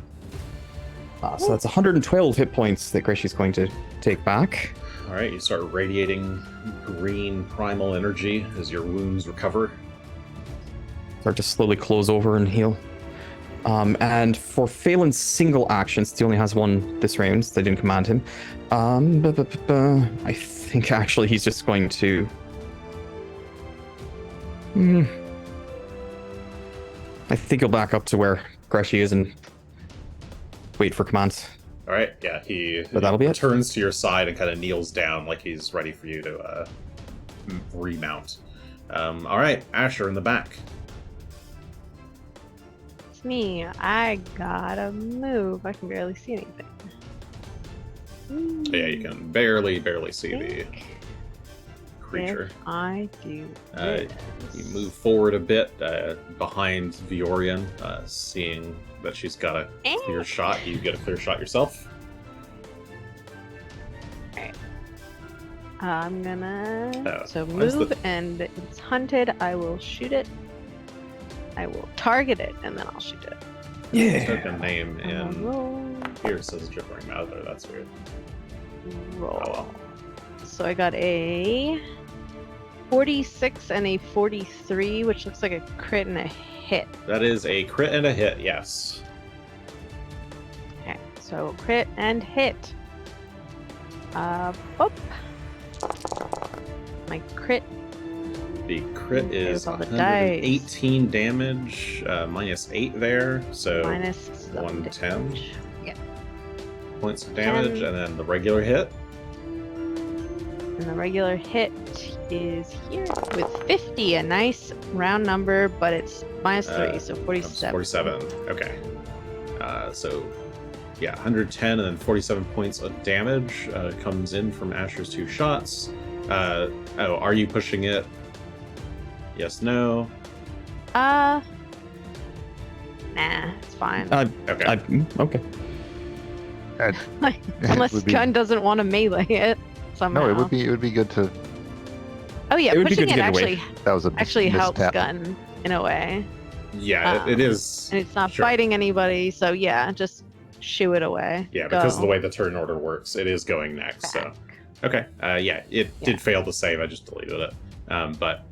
So that's 112 hit points that Greshy's going to take back. Alright, you start radiating green primal energy as your wounds recover. Start to slowly close over and heal. And for Phelan's single actions, he only has one this round, so they didn't command him. I think actually he's just going to... I think he'll back up to where Greshy is and wait for commands. Alright, yeah, he that'll be it. turns to your side and kind of kneels down like he's ready for you to remount. Alright, Asher in the back. It's me. I gotta move. I can barely see anything. Yeah, you can barely see the creature. If I do this. You move forward a bit behind Viorian, seeing that she's got a clear shot. You get a clear shot yourself. Alright. I'm gonna where's move, the- and it's hunted. I will shoot it. I will target it, and then I'll shoot it. Yeah. Token name And I'll in roll. here says Gibbering Mouthler. That's weird. Roll. Oh well. So I got a 46 and a 43, which looks like a crit and a hit. That is a crit and a hit. Yes. Okay, so crit and hit. Boop. My crit. The crit There's is all the 118 damage, minus 8 there, so Minus 110 damage. Yeah. points of damage, 10. and then the regular hit. And the regular hit is here with 50, a nice round number, but it's minus 3, so 47. 47. Okay. So, yeah, 110 and then 47 points of damage comes in from Asher's 2 shots. Are you pushing it? Yes, no. Nah, it's fine. Okay. Okay. Unless would be- Gunn doesn't want to melee it somehow. No, it would be good to. Oh yeah, It would be pushing good to it get away. That was a actually helps misstep. Gunn in a way, Yeah, it is. and it's not Sure. fighting anybody. So yeah, just shoo it away. Yeah, because of the Go. way the turn order works, it is going next. So, okay. Yeah, it did fail to save. I just deleted it. But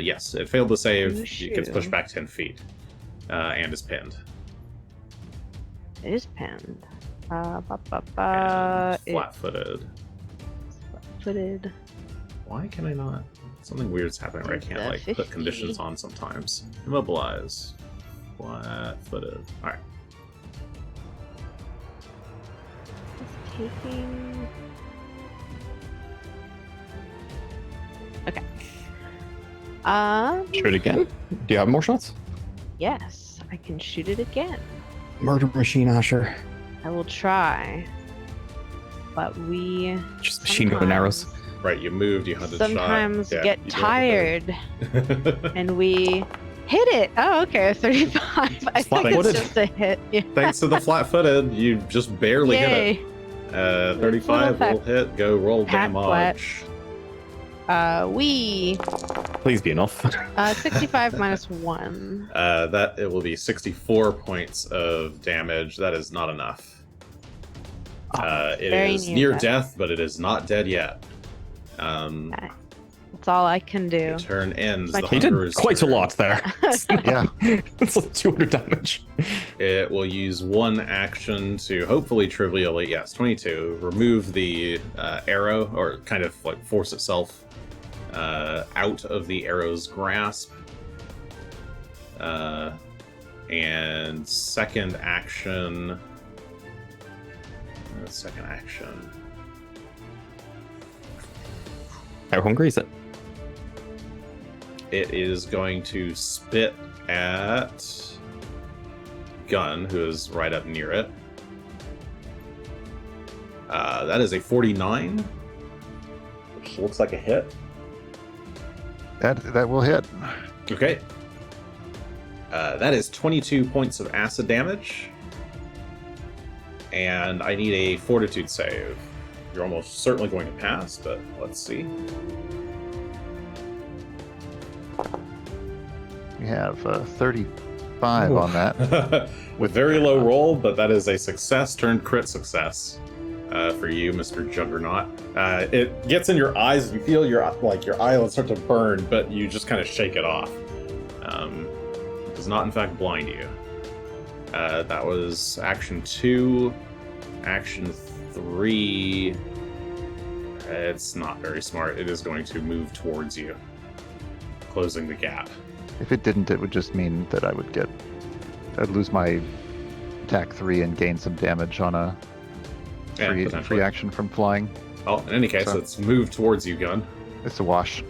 yes, it failed to save. It gets pushed back 10 feet, and is pinned. It is pinned. And It's flat-footed. footed. Why can I not? Something weird's happening where I can't The like put 50. conditions on sometimes. Immobilize. Flat-footed. All right. taking... Okay. Shoot again. Do you have more shots? Yes, I can shoot it again. Murder machine, Asher. I will try. But we Just machine gun arrows. Right, you moved, you hunted shot. sometimes Yeah, get you did tired it. and we hit it. Oh, okay, 35. I think it's Flat-footed. just a hit. Yeah. Thanks to the flat-footed, you just barely Yay. hit it. 35 will Pack- hit. Go roll pack damage. We Please be enough. 65 minus 1. That it will be 64 points of damage. That is not enough. It very is near near death. death, but it is not dead yet. That's all I can do. The turn ends. My The He did Hunger's quite a turn. lot there. Yeah. It's like 200 damage. It will use one action to hopefully trivially, yes, 22, remove the arrow, or kind of like force itself out of the arrow's grasp. And second action. How hungry is it? It is going to spit at Gunn, who is right up near it. That is a 49, which looks like a hit. That will hit. Okay. That is 22 points of acid damage. And I need a fortitude save. You're almost certainly going to pass, but let's see. We have 35 on that. With very low roll, but that is a success turned crit success for you, Mr. Juggernaut. It gets in your eyes, and you feel your eyelids start to burn, but you just kind of shake it off. It does not, in fact, blind you. That was action 2. Action 3. It's not very smart. It is going to move towards you, closing the gap. If it didn't, it would just mean that I'd lose my attack 3 and gain some damage on a Yeah, free potentially. action from flying. Well, in any case, So- let's move towards you, Gunn. It's a wash.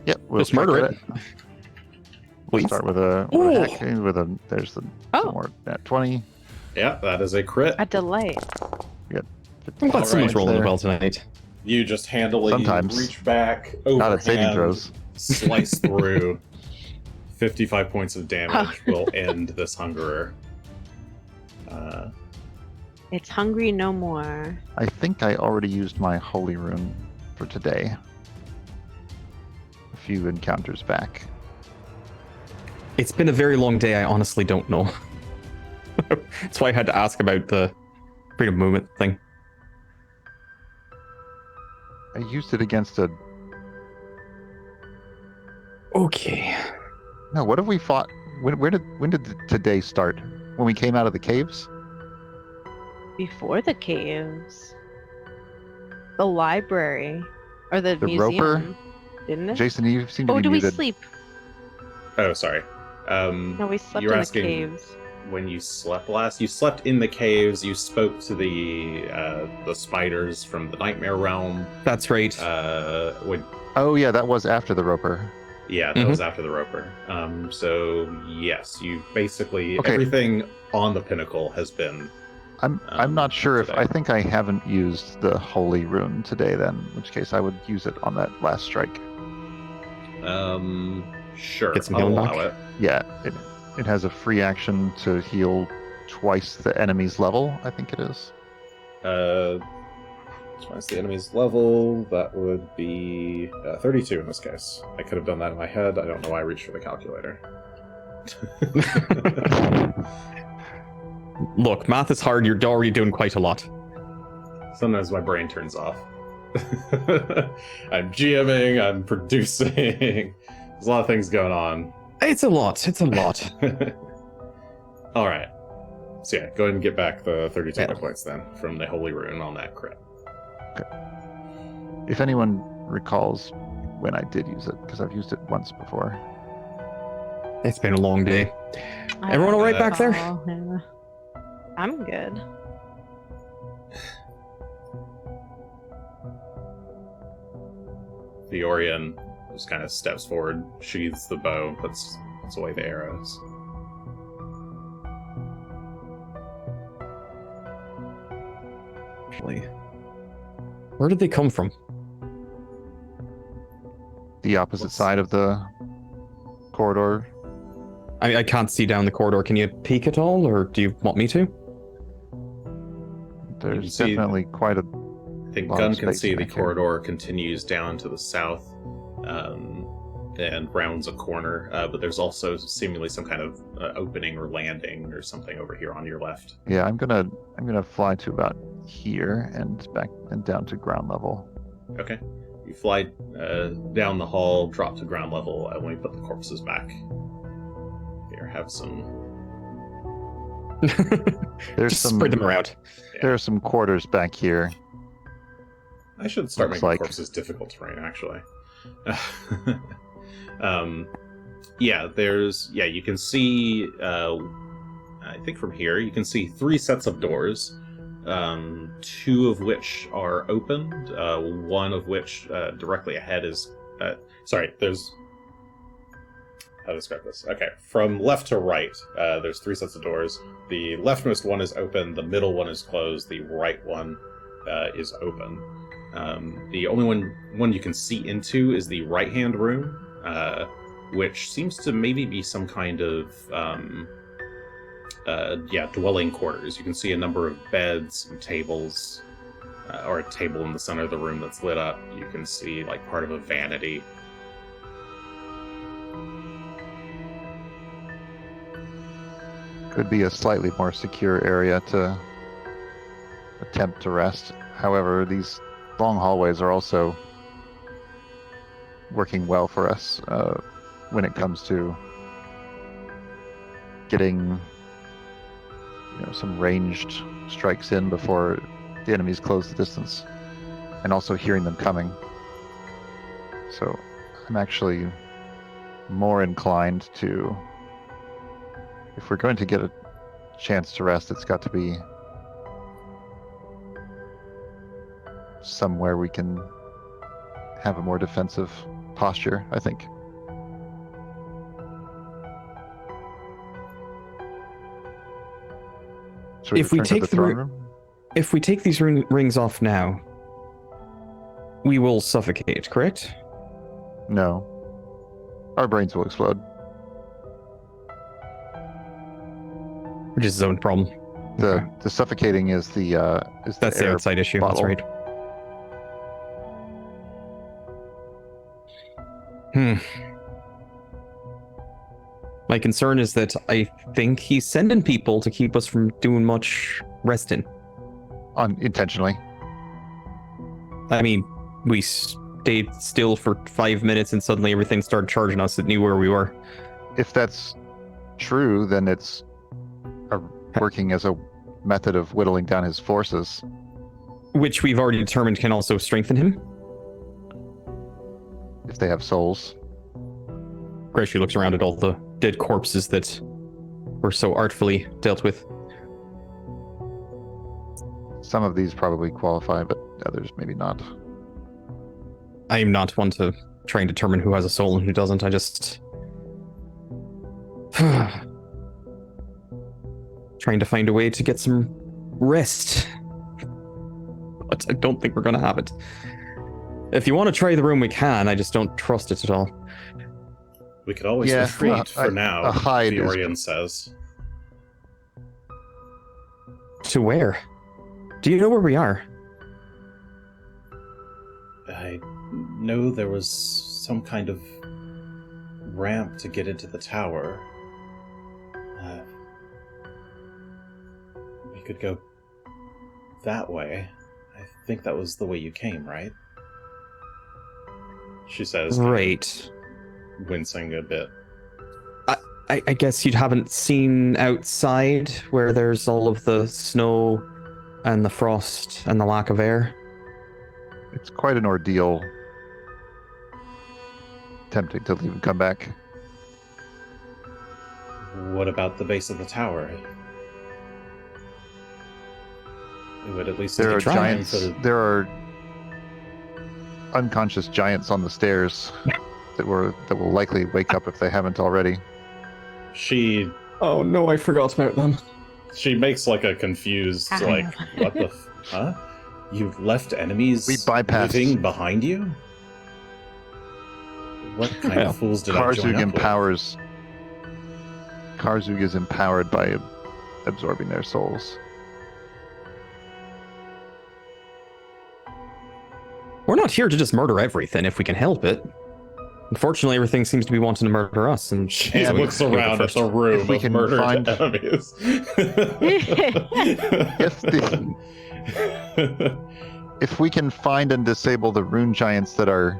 Yep, we'll Just murder start it. with Please. Start with a Ooh. hacking with a. There's the Oh. some more at 20. Yeah, that is a crit. A delight. I'm glad someone's Alright, rolling there. well tonight. You just handily Sometimes. reach back, Not at saving overhand, throws. slice through. 55 points of damage Oh. will end this hungerer. It's hungry no more. I think I already used my holy rune for today. A few encounters back. It's been a very long day. I honestly don't know. That's why I had to ask about the freedom of movement thing. I used it against a. Okay. No, what have we fought? When did today start? When we came out of the caves? Before the caves. The library. Or the The museum. roper? Didn't it? Jason, you seem to Oh, be do we muted. sleep? Oh, sorry. No, we slept You're in asking- the caves. When you slept last, you slept in the caves. You spoke to the spiders from the Nightmare Realm. That's right. When Oh yeah, that was after the roper. Yeah, that was after the roper. So yes, you basically Okay. everything on the pinnacle has been. I'm not sure if today. I think I haven't used the holy rune today. Then, in which case I would use it on that last strike. Sure, Get some I'll healing allow back. it. Yeah, it has a free action to heal twice the enemy's level. I think it is. Twice the enemy's level. That would be 32 in this case. I could have done that in my head. I don't know why I reached for the calculator. Look, math is hard. You're already doing quite a lot. Sometimes my brain turns off. I'm GMing, I'm producing. There's a lot of things going on. It's a lot. It's a lot. All right. So yeah, go ahead and get back the 32 Yeah. points then from the Holy Rune on that crit. If anyone recalls when I did use it, because I've used it once before. It's been a long day. I Everyone don't all right back there? recall, yeah. I'm good. The Orion just kind of steps forward, sheathes the bow, puts away the arrows. Actually, where did they come from? The opposite side of the corridor. I can't see down the corridor. Can you peek at all, or do you want me to? There's see- definitely quite a I think lot Gunn of can space see the back here. corridor continues down to the south and rounds a corner, but there's also seemingly some kind of opening or landing or something over here on your left. Yeah, I'm gonna fly to about here and back and down to ground level. Okay. You fly down the hall, drop to ground level, when we put the corpses back. Here, have some... There's Just some spread them around. There are some quarters back here. I should start Looks making like- corpses difficult terrain, actually. You can see, I think from here, you can see 3 sets of doors, 2 of which are opened, one of which directly ahead is, there's, how to describe this? Okay, from left to right, there's 3 sets of doors. The leftmost one is open, the middle one is closed, the right one is open. The only one you can see into is the right-hand room, which seems to maybe be some kind of dwelling quarters. You can see a number of beds and tables, or a table in the center of the room that's lit up. You can see like part of a vanity. Could be a slightly more secure area to attempt to rest. However, these long hallways are also working well for us when it comes to getting some ranged strikes in before the enemies close the distance, and also hearing them coming. So I'm actually more inclined to, if we're going to get a chance to rest, it's got to be somewhere we can have a more defensive posture, I think. Should If we return to take the throne room- room? If we take these rings off now, we will suffocate, correct? No. Our brains will explode. Which is his own problem. Okay. The suffocating is the That's the air outside issue. bottle. That's right. My concern is that I think he's sending people to keep us from doing much resting. Intentionally. I mean, we stayed still for 5 minutes and suddenly everything started charging us. It knew where we were. If that's true, then it's working as a method of whittling down his forces. Which we've already determined can also strengthen him. If they have souls. Greshy looks around at all the dead corpses that were so artfully dealt with. Some of these probably qualify, but others maybe not. I am not one to try and determine who has a soul and who doesn't. I just... trying to find a way to get some rest. But I don't think we're going to have it. If you want to try the room, we can. I just don't trust it at all. We could always Yeah, retreat for now, a hide the is- Orion says. To where? Do you know where we are? I know there was some kind of ramp to get into the tower. We could go that way. I think that was the way you came, right? She says, Right. wincing a bit. I guess you haven't seen outside where there's all of the snow and the frost and the lack of air. It's quite an ordeal tempting to leave and come back. What about the base of the tower? It would at least There are take time giants. for the... There are unconscious giants on the stairs that will likely wake up if they haven't already. She Oh no, I forgot about them. makes like a confused, like, what the huh? You left enemies We bypassed- living behind you? What kind of fools did I join up with? Karzug is empowered by absorbing their souls. We're not here to just murder everything if we can help it. Unfortunately, everything seems to be wanting to murder us, and She so looks we go around at first. the room If we of can murdered find- enemies. If we can find and disable the rune giants that are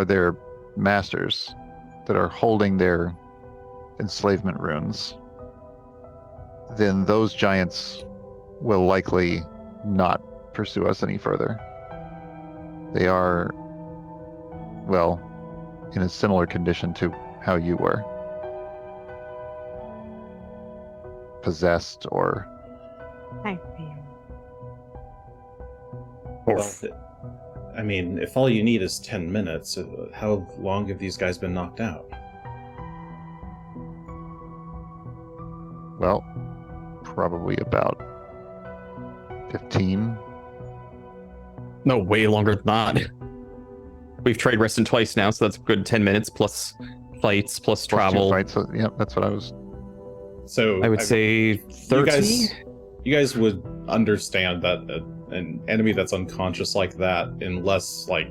their masters, that are holding their enslavement runes, then those giants will likely not pursue us any further. They are, well, in a similar condition to how you were. Possessed or... I feel. Well, I mean, if all you need is 10 minutes, how long have these guys been knocked out? Well, probably about 15. No, way longer than that. We've tried resting twice now, so that's a good 10 minutes plus fights plus travel. Fights, so, yeah, that's what I was... So I would say 30. You guys would understand that an enemy that's unconscious like that, unless like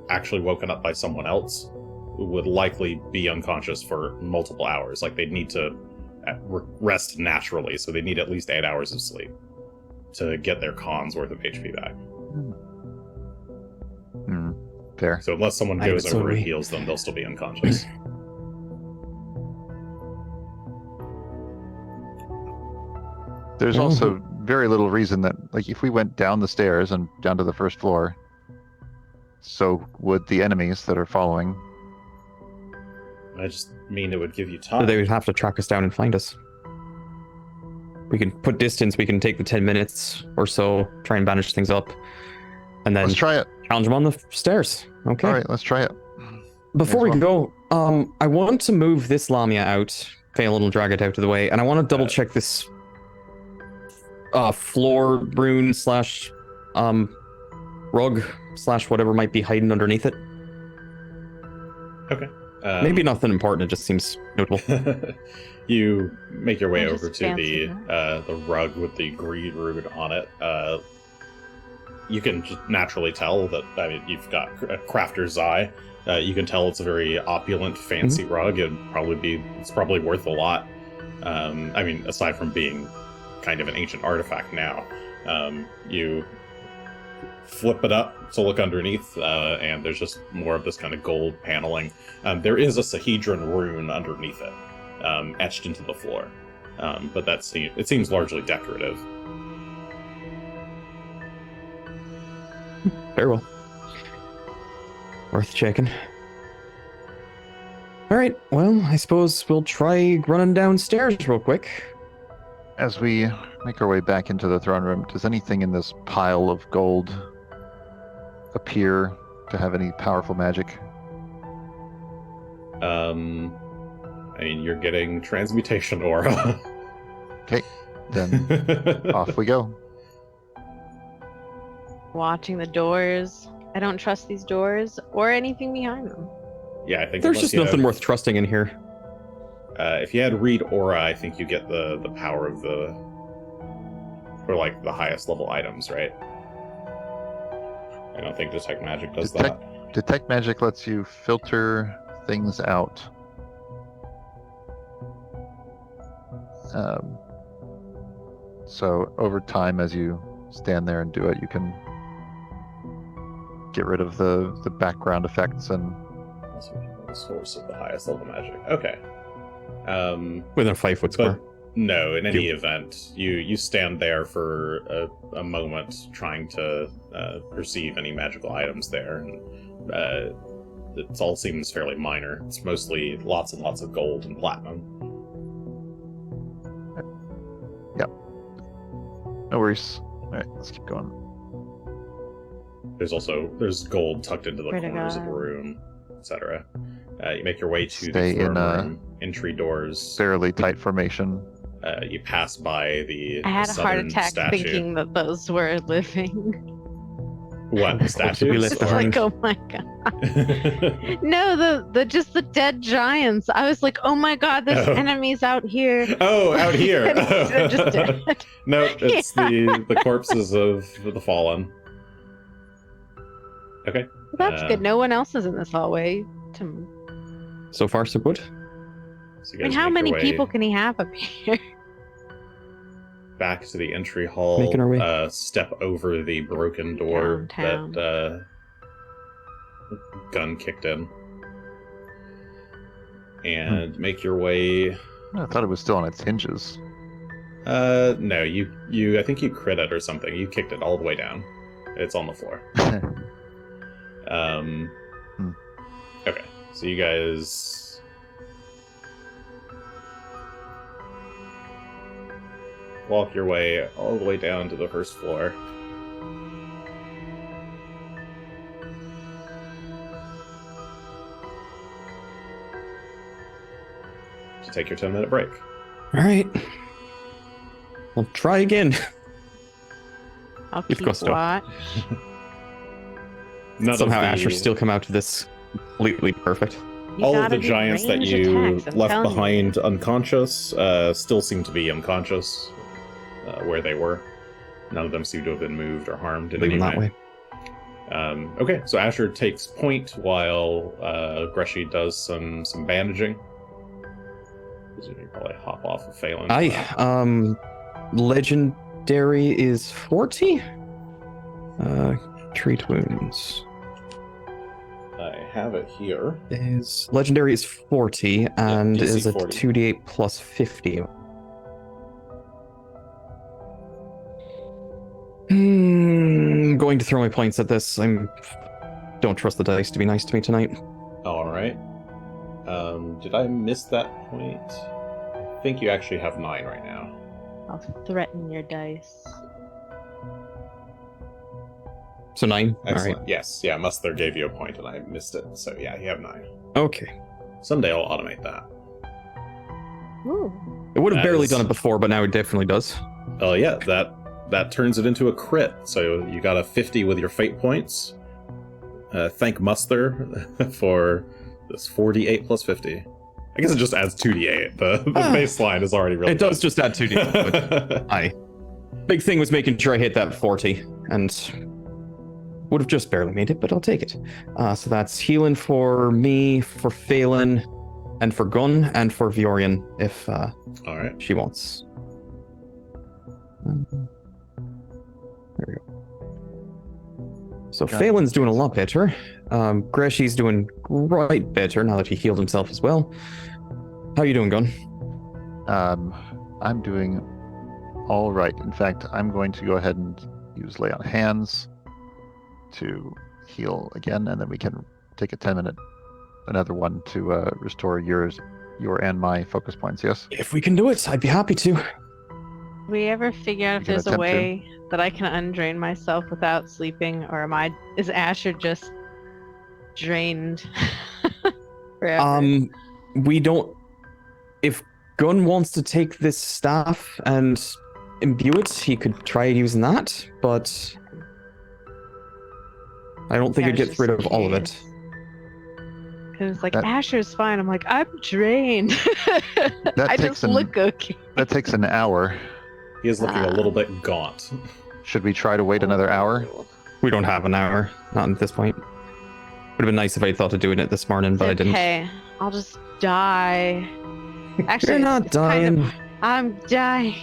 actually woken up by someone else, would likely be unconscious for multiple hours. Like they'd need to rest naturally, so they need at least 8 hours of sleep to get their cons worth of HP back. Fair. So unless someone I goes would over and sorry. heals them, they'll still be unconscious. There's also very little reason that, like, if we went down the stairs and down to the first floor, so would the enemies that are following. I just mean it would give you time. They would have to track us down and find us. We can put distance, we can take the 10 minutes or so, try and bandage things up, and then Let's try it. challenge them on the stairs. Okay. All right, let's try it. Before we Yes, go, I want to move this Lamia out, fail and drag it out of the way, and I want to double check this floor rune slash rug slash whatever might be hiding underneath it. Okay. Maybe nothing important, it just seems notable. You make your way Or over just to fancy the rug with the greed root on it. You can just naturally tell that, I mean, you've got a crafter's eye. You can tell it's a very opulent, fancy rug. It's probably worth a lot. I mean, aside from being kind of an ancient artifact now. You flip it up to look underneath, and there's just more of this kind of gold paneling. There is a Sahedron rune underneath it, etched into the floor, but it seems largely decorative. Very well. Worth checking. Alright, well, I suppose we'll try running downstairs real quick. As we make our way back into the throne room, does anything in this pile of gold appear to have any powerful magic? I mean, you're getting transmutation aura. Okay, then off we go. Watching the doors. I don't trust these doors or anything behind them. Yeah, I think There's unless just you nothing have- worth trusting in here. If you had read aura, I think you get the power of for like the highest level items, right? I don't think detect magic does that. Detect magic lets you filter things out. So over time, as you stand there and do it, you can get rid of the background effects and The source of the highest level magic. Okay. Within a 5-foot square. But no, in any event, you stand there for a moment trying to perceive any magical items there. And it all seems fairly minor. It's mostly lots and lots of gold and platinum. No worries. All right, let's keep going. There's gold tucked into the Pray to corners of the God. room, etc. You make your way to Stay the in throne a room entry doors. Fairly tight formation. You pass by the I had a heart southern attack statue. thinking that those were living. What, the Corpse will be statues? left It's behind. like, oh my god. No, the just the dead giants. I was like, oh my god, there's Oh. enemies out here. Oh, out here. They're just dead. No, it's the corpses of the fallen. Okay. Well, that's good. No one else is in this hallway. So far, so good. So you I mean, guys how make many your way people can he have up here? back to the entry hall? Making our way. Step over the broken door Downtown. that Gunn kicked in, and make your way. I thought it was still on its hinges. No, you. I think you crit it or something. You kicked it all the way down. It's on the floor. Okay, so you guys walk your way all the way down to the first floor. To take your 10-minute break. All right. We'll try again. I'll You've keep got stuff. watch. None Somehow of the, Ash will still come out to this completely perfect. You all of gotta the do giants that ranged you attacks, I'm left telling you. behind unconscious still seem to be unconscious where they were. None of them seem to have been moved or harmed in Leave any them that way. Okay, so Asher takes point while Greshy does some bandaging. You can probably hop off of Phelan. for that. Legendary is 40. Treat wounds. I have it here. Legendary is 40 and DC is a 40. 2d8 plus 50. Going to throw my points at this. Don't trust the dice to be nice to me tonight. All right. Did I miss that point? I think you actually have 9 right now. I'll threaten your dice. So 9. Excellent. All right. Yes. Yeah. Mustler gave you a point and I missed it. So yeah, you have 9. Okay. Someday I'll automate that. Ooh. It would have That barely is- done it before, but now it definitely does. Oh yeah, that turns it into a crit. So you got a 50 with your fate points. Thank Mustler for this 48 plus 50. I guess it just adds 2d8. The baseline is already really It does just add 2d. But I big thing was making sure I hit that 40, and would have just barely made it, but I'll take it. So that's healing for me, for Phelan, and for Gunn, and for Viorian if All right. she wants. There we go. So Got it. Phelan's doing a lot better. Greshy's doing right better now that he healed himself as well. How you doing, Gunn? I'm doing all right. In fact, I'm going to go ahead and use Lay on Hands to heal again, and then we can take a 10-minute, another one to restore your and my focus points. Yes. If we can do it, I'd be happy to. We ever figure out if You can there's a attempt way that I can undrain myself without sleeping, or is Asher just drained forever? We don't. If Gunn wants to take this staff and imbue it, he could try using that, but I don't think Yeah, it I was gets rid of just all of it. Because like That- Asher's fine. I'm like, I'm drained. That I takes just an- look okay. That takes an hour. He is looking a little bit gaunt. Should we try to wait another hour? We don't have an hour, not at this point. Would have been nice if I thought of doing it this morning, but I didn't. Okay, I'll just die. Actually, You're not it's kind of- dying. I'm dying.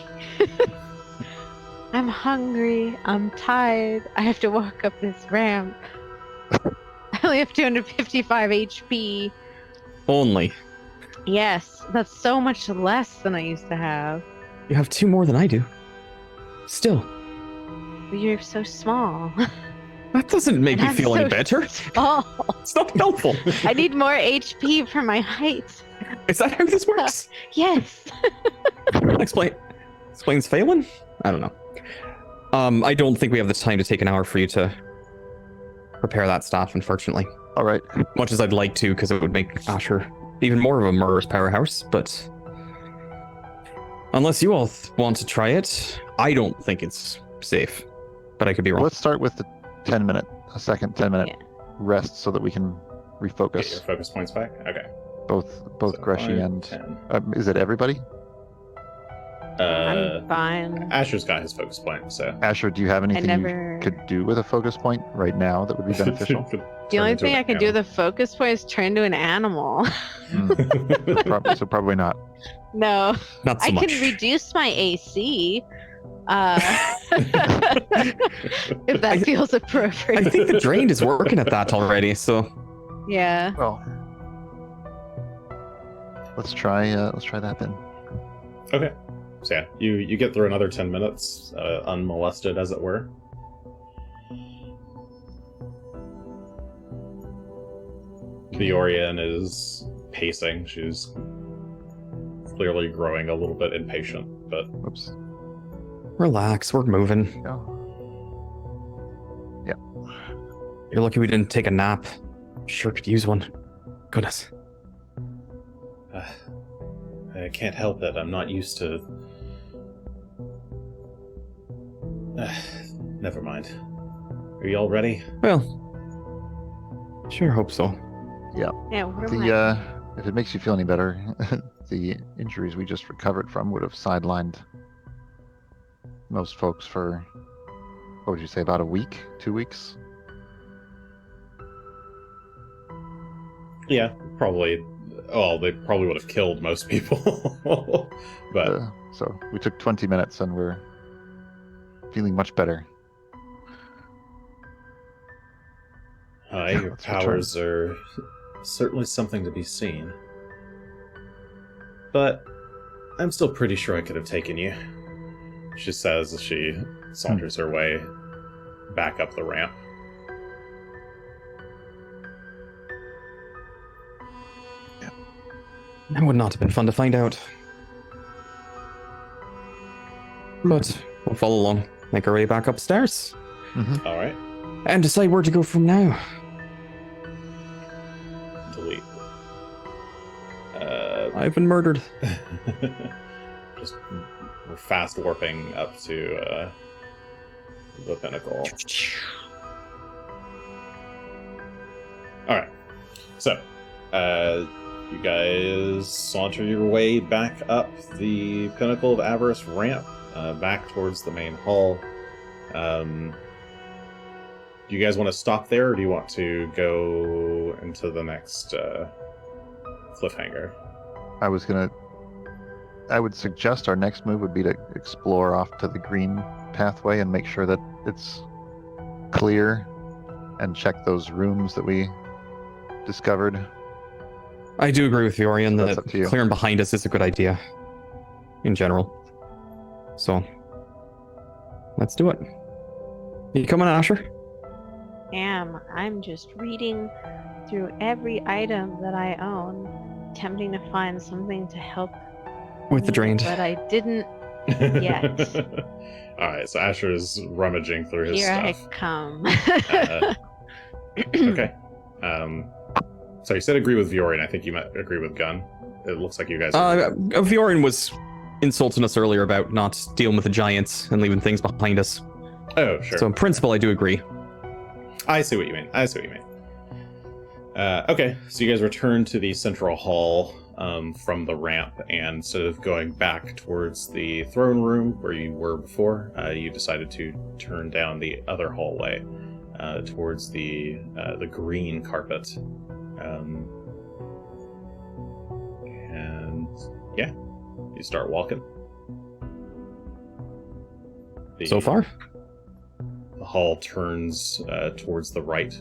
I'm hungry. I'm tired. I have to walk up this ramp. I only have 255 HP. Only. Yes, that's so much less than I used to have. You have 2 more than I do. Still, But you're so small. that doesn't make me I'm feel any so better. small. It's not helpful. I need more HP for my height. Is that how this works? Yes. Explains Phelan? I don't know. I don't think we have the time to take an hour for you to prepare that stuff, unfortunately. All right. Much as I'd like to, because it would make Asher even more of a murderous powerhouse, but unless you all want to try it, I don't think it's safe. But I could be wrong. Let's start with the 10-minute rest so that we can Get your refocus. focus points back? Okay. Both So Greshy 5, and 10. is it everybody? I'm fine. Asher's got his focus point, so. Asher, do you have anything never- you could do with a focus point right now that would be beneficial? The only thing I could do with a focus point is turn into an animal. Probably not. No, Not so I much. can reduce my AC. If that feels appropriate. I think the drain is working at that already, so Yeah. Well, let's try that then. Okay. So yeah, you get through another 10 minutes, unmolested, as it were. Viorian is pacing. She's clearly growing a little bit impatient, but Oops. relax, we're moving. Oh. You're lucky we didn't take a nap. Sure could use one. Goodness. I can't help it. I'm not used to... Never mind. Are you all ready? Well, sure hope so. Yeah. What am I? If it makes you feel any better, the injuries we just recovered from would have sidelined most folks for, what would you say, about a week, 2 weeks? Yeah, probably. Well, they probably would have killed most people. But So we took 20 minutes and we're feeling much better. your let's powers are certainly something to be seen. But I'm still pretty sure I could have taken you, she says as she saunters her way back up the ramp. That would not have been fun to find out. But we'll follow along, make our way back upstairs, All right. and decide where to go from now. Delete. I've been murdered. Just we're fast warping up to the pinnacle. All right. So, you guys saunter your way back up the Pinnacle of Avarice ramp, back towards the main hall. Do you guys want to stop there, or do you want to go into the next cliffhanger? I would suggest our next move would be to explore off to the green pathway and make sure that it's clear and check those rooms that we discovered. I do agree with Viorian That's up to you. that clearing behind us is a good idea, in general. So, let's do it. You coming, Asher? I'm just reading through every item that I own, attempting to find something to help With the me, drained. but I didn't. Yes. All right, so Asher's rummaging through his Here I stuff. come. Okay. So you said agree with Viorian. I think you might agree with Gunn. It looks like you guys. Viorian was insulting us earlier about not dealing with the giants and leaving things behind us. Oh, sure. So in principle, I do agree. I see what you mean. Okay, so you guys return to the central hall from the ramp, and instead of going back towards the throne room where you were before, you decided to turn down the other hallway towards the green carpet. And yeah, you start walking. So far? The hall turns towards the right.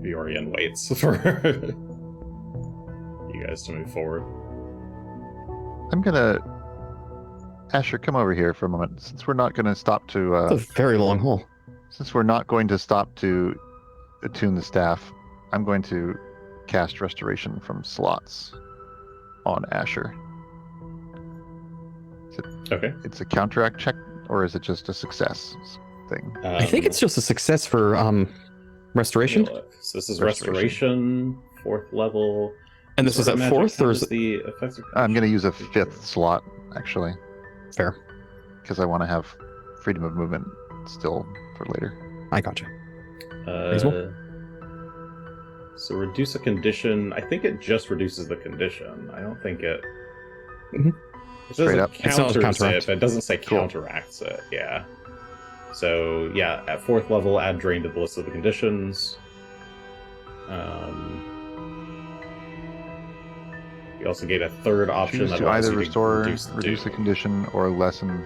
Viorian waits for you guys to move forward. I'm gonna... Asher, come over here for a moment. Since we're not going to stop to... It's a very long hall. Since we're not going to stop to attune the staff, I'm going to cast Restoration from slots on Asher. Okay. It's a counteract check, or is it just a success thing? I think it's just a success for restoration. So this is Restoration. restoration, 4th level. And this is Sort at of magic 4th, or is has it the effects of I'm going to use a condition. 5th slot, actually, fair? because I want to have freedom of movement still for later. I gotcha. Uh, Reasonable. so reduce a condition. I think it just reduces the condition. I don't think it. Mhm. It Straight doesn't up. It's not a counters counteract. it, but it doesn't say Cool. counteracts it. Yeah. So yeah, at 4th level, add drain to the list of the conditions. You also get a third option Choose that to allows either you restore, to reduce a doom. condition, or lessen.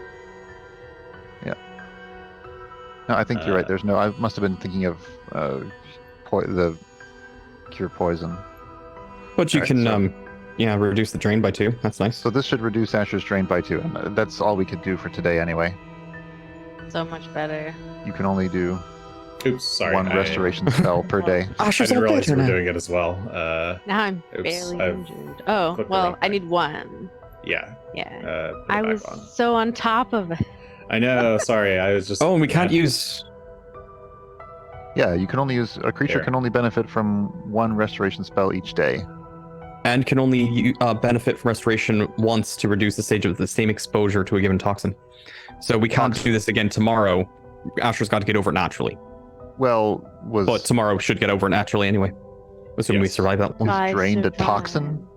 Yeah. No, I think you're right. There's no. I must have been thinking of the cure poison. But you Alright, can, so- reduce the drain by 2. That's nice. So this should reduce Asher's drain by 2, and that's all we could do for today anyway. So much better. You can only do Oops, sorry. one restoration spell per day. I Asher's didn't all realize you better were now. doing it as well. Now I'm Oops, barely I've injured. Oh, clicked the well, wrong I thing. need 1. Yeah. Yeah. Put it I back was on. so on top of it. I know. Sorry, I was just. Oh, and we can't yeah. use... Yeah, you can only use a creature There. can only benefit from one restoration spell each day. And can only benefit from restoration once to reduce the stage of the same exposure to a given toxin. So we can't do this again tomorrow. Asher's got to get over it naturally. Well, was But tomorrow should get over it naturally anyway. Assuming we Yes. survive that one. I drained a survived. toxin?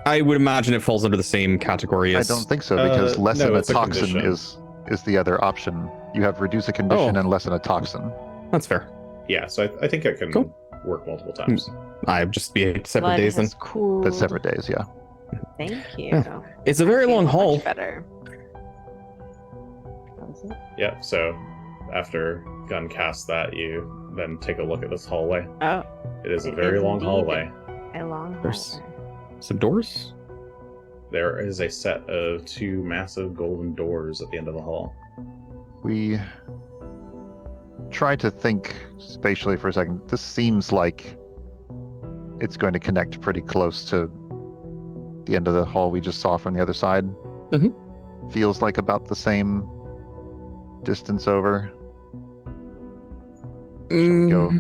I would imagine it falls under the same category I as... don't think so, because lessen no, a it's a toxin condition. is the other option. You have reduce a condition Oh. and lessen a toxin. That's fair. Yeah, so I think it can Cool. work multiple times. I'd just be 8 separate Blood days then. has cooled. But separate days, yeah. Thank you. Yeah. It's a very I feel long much haul. Better. Yeah, so after Gunn casts that, you then take a look at this hallway. Oh, It is a It very is long indeed. hallway. a long There's- hallway. Some doors? There is a set of 2 massive golden doors at the end of the hall. We try to think spatially for a second. This seems like it's going to connect pretty close to the end of the hall we just saw from the other side. Mhm. Feels like about the same distance over. we go?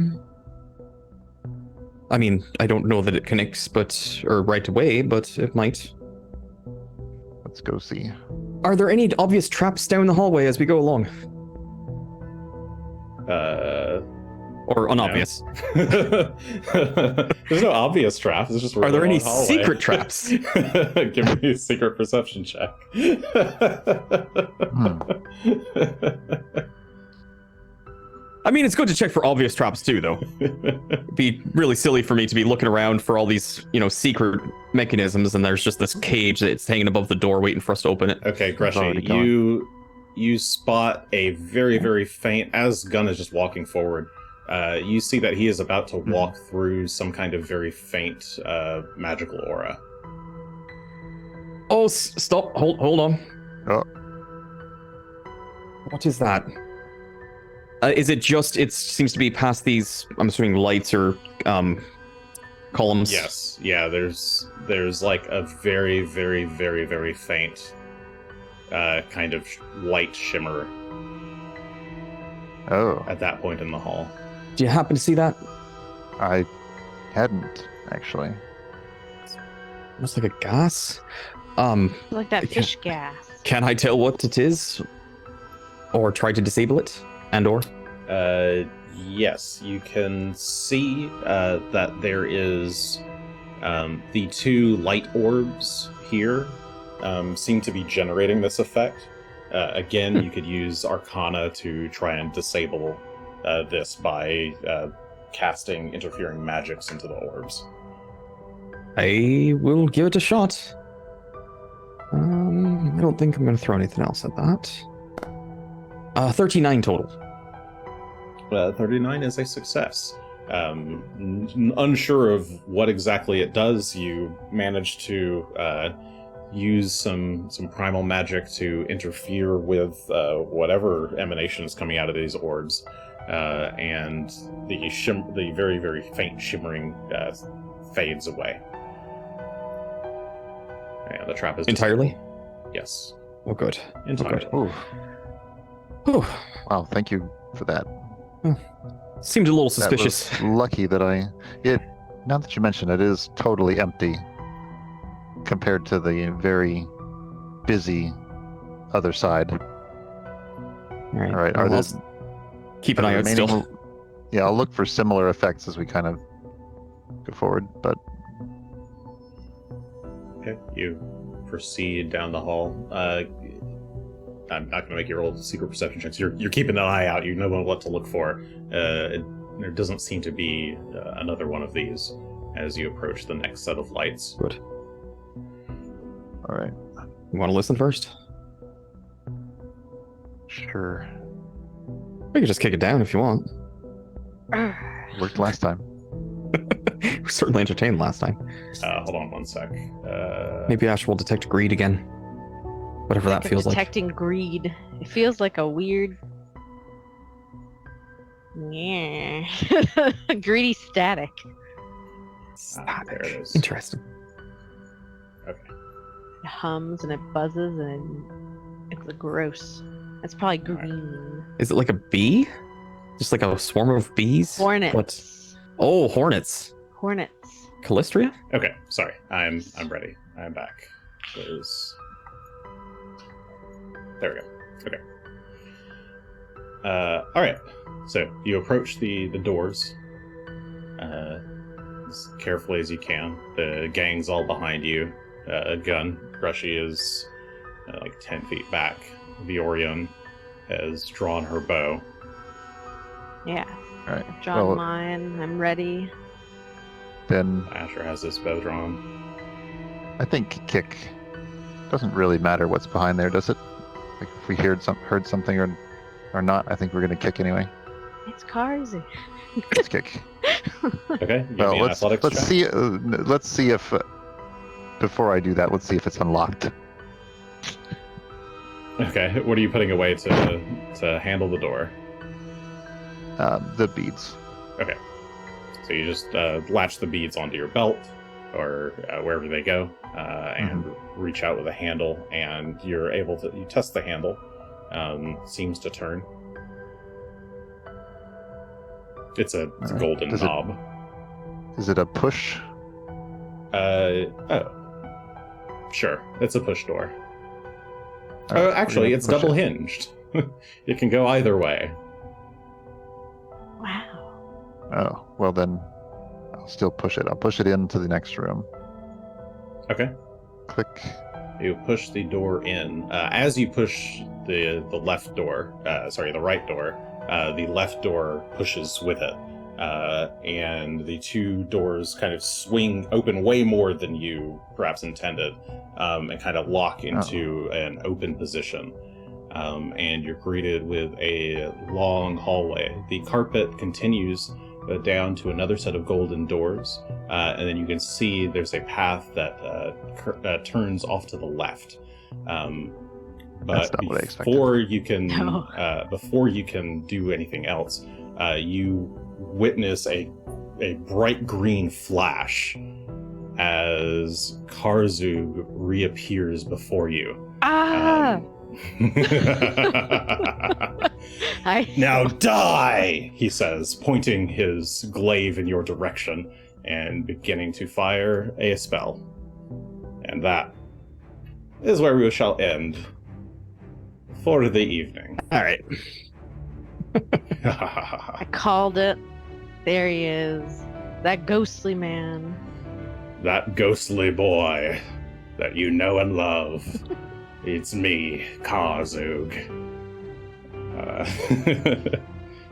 I mean, I don't know that it connects, or right away, but it might. Let's go see. Are there any obvious traps down the hallway as we go along? Or unobvious? There's no obvious traps. It's just a Are there really any long hallway. secret traps? Give me a secret perception check. I mean, it's good to check for obvious traps too, though. It'd be really silly for me to be looking around for all these, secret mechanisms, and there's just this cage that's hanging above the door waiting for us to open it. Okay, already Greshy, going. you spot a very, very faint, as Gunn is just walking forward, you see that he is about to walk through some kind of very faint magical aura. Oh, stop! Hold on. Oh. What is that? Is it just? It seems to be past these. I'm assuming lights or columns. Yes, yeah. There's like a very, very, very, very faint kind of light shimmer Oh, at that point in the hall. Do you happen to see that? I hadn't actually. Almost like a gas. Like that It fish gas. Can I tell what it is, or try to disable it, and/or? Yes, you can see that there is the 2 light orbs here seem to be generating this effect. Again, you could use Arcana to try and disable this by casting interfering magics into the orbs. I will give it a shot. I don't think I'm going to throw anything else at that. 39 total. 39 is a success. Unsure of what exactly it does, you manage to use some primal magic to interfere with whatever emanation is coming out of these orbs, and the very, very faint shimmering fades away. And the trap is Entirely? Yes. Oh, good. entirely. Ooh. Ooh. Wow, thank you for that. Seemed a little That suspicious. was lucky that now that you mention it, is totally empty compared to the very busy other side. All right. All right, Well, are I'll there keep an eye out remaining- still. Yeah, I'll look for similar effects as we kind of go forward, but Okay, you proceed down the hall. I'm not going to make you roll secret perception checks. You're keeping an eye out. You know what to look for. There doesn't seem to be another one of these as you approach the next set of lights. Good. all right, You want to listen first? sure. We could just kick it down if you want. Worked last time. We were certainly entertained last time. Hold on one sec. Maybe Ash will detect greed again. Whatever that feels like. Detecting greed. It feels like a weird. Yeah. Greedy static. There it is. Interesting. Okay. It hums and it buzzes and it's gross. It's probably green. Is it like a bee? Just like a swarm of bees? Hornets. What? Oh, hornets. Hornets. Callistria? Okay, sorry. I'm ready. I'm back. There we go. Okay. All right. So you approach the doors as carefully as you can. The gang's all behind you. Gunn, Greshy is like 10 feet back. Viorion has drawn her bow. Yeah. All right. I've drawn Well, mine. I'm ready. then Asher has his bow drawn. I think kick. Doesn't really matter what's behind there, does it? Like if we heard something or not, I think we're gonna kick anyway. It's Carzy. Let's kick. Okay. Give Well, me an let's athletics check. see if before I do that, let's see if it's unlocked. Okay. What are you putting away to handle the door? The beads. Okay. So you just latch the beads onto your belt or wherever they go and reach out with a handle, and you're able to... You test the handle. Seems to turn. It's a Alright. golden Does it- knob. Is it a push? Oh. Sure. It's a push door. All right, we're Actually, gonna it's push double it. hinged. It can go either way. Wow. Oh, well then, I'll still push it. I'll push it into the next room. Okay. Click. You push the door in. As you push the left door, the right door, the left door pushes with it. And the two doors kind of swing open way more than you perhaps intended, and kind of lock into an open position. And you're greeted with a long hallway. The carpet continues down to another set of golden doors, and then you can see there's a path that turns off to the left. That's But not what I expected. before you can do anything else, you witness a bright green flash as Karzug reappears before you. Ah! Now die, he says, pointing his glaive in your direction and beginning to fire a spell. And that is where we shall end for the evening. All right. I called it. There he is. That ghostly man. That ghostly boy that you know and love. It's me, Karzug.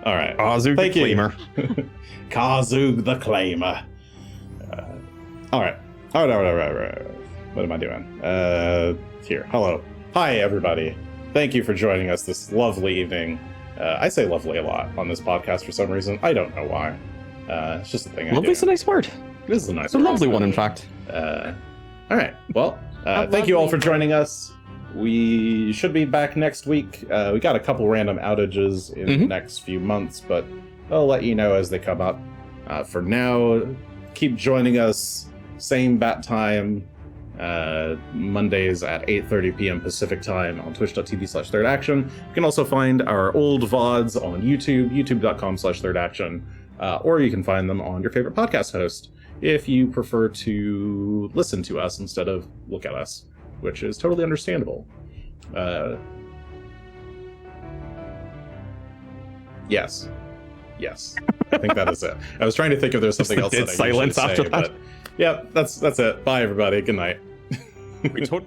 All right. Karzug Thank the you. Claimer. Karzug the Claimer. All right. All right. What am I doing? Here. Hello. Hi, everybody. Thank you for joining us this lovely evening. I say lovely a lot on this podcast for some reason. I don't know why. It's just a thing I do. Lovely's a nice word. It is a nice It's a word. lovely one, in fact. All right. Well, A thank you all for lovely joining us. We should be back next week. We got a couple random outages in the next few months, but I'll let you know as they come up. For now, keep joining us. Same bat time Mondays at 8:30 p.m. Pacific time on twitch.tv/thirdaction. You can also find our old VODs on YouTube, youtube.com/thirdaction, or you can find them on your favorite podcast host if you prefer to listen to us instead of look at us, which is totally understandable. Yes. I think that is it. I was trying to think if there's something else that I silence usually after say, that. but yeah, that's it. Bye, everybody. Good night. We totally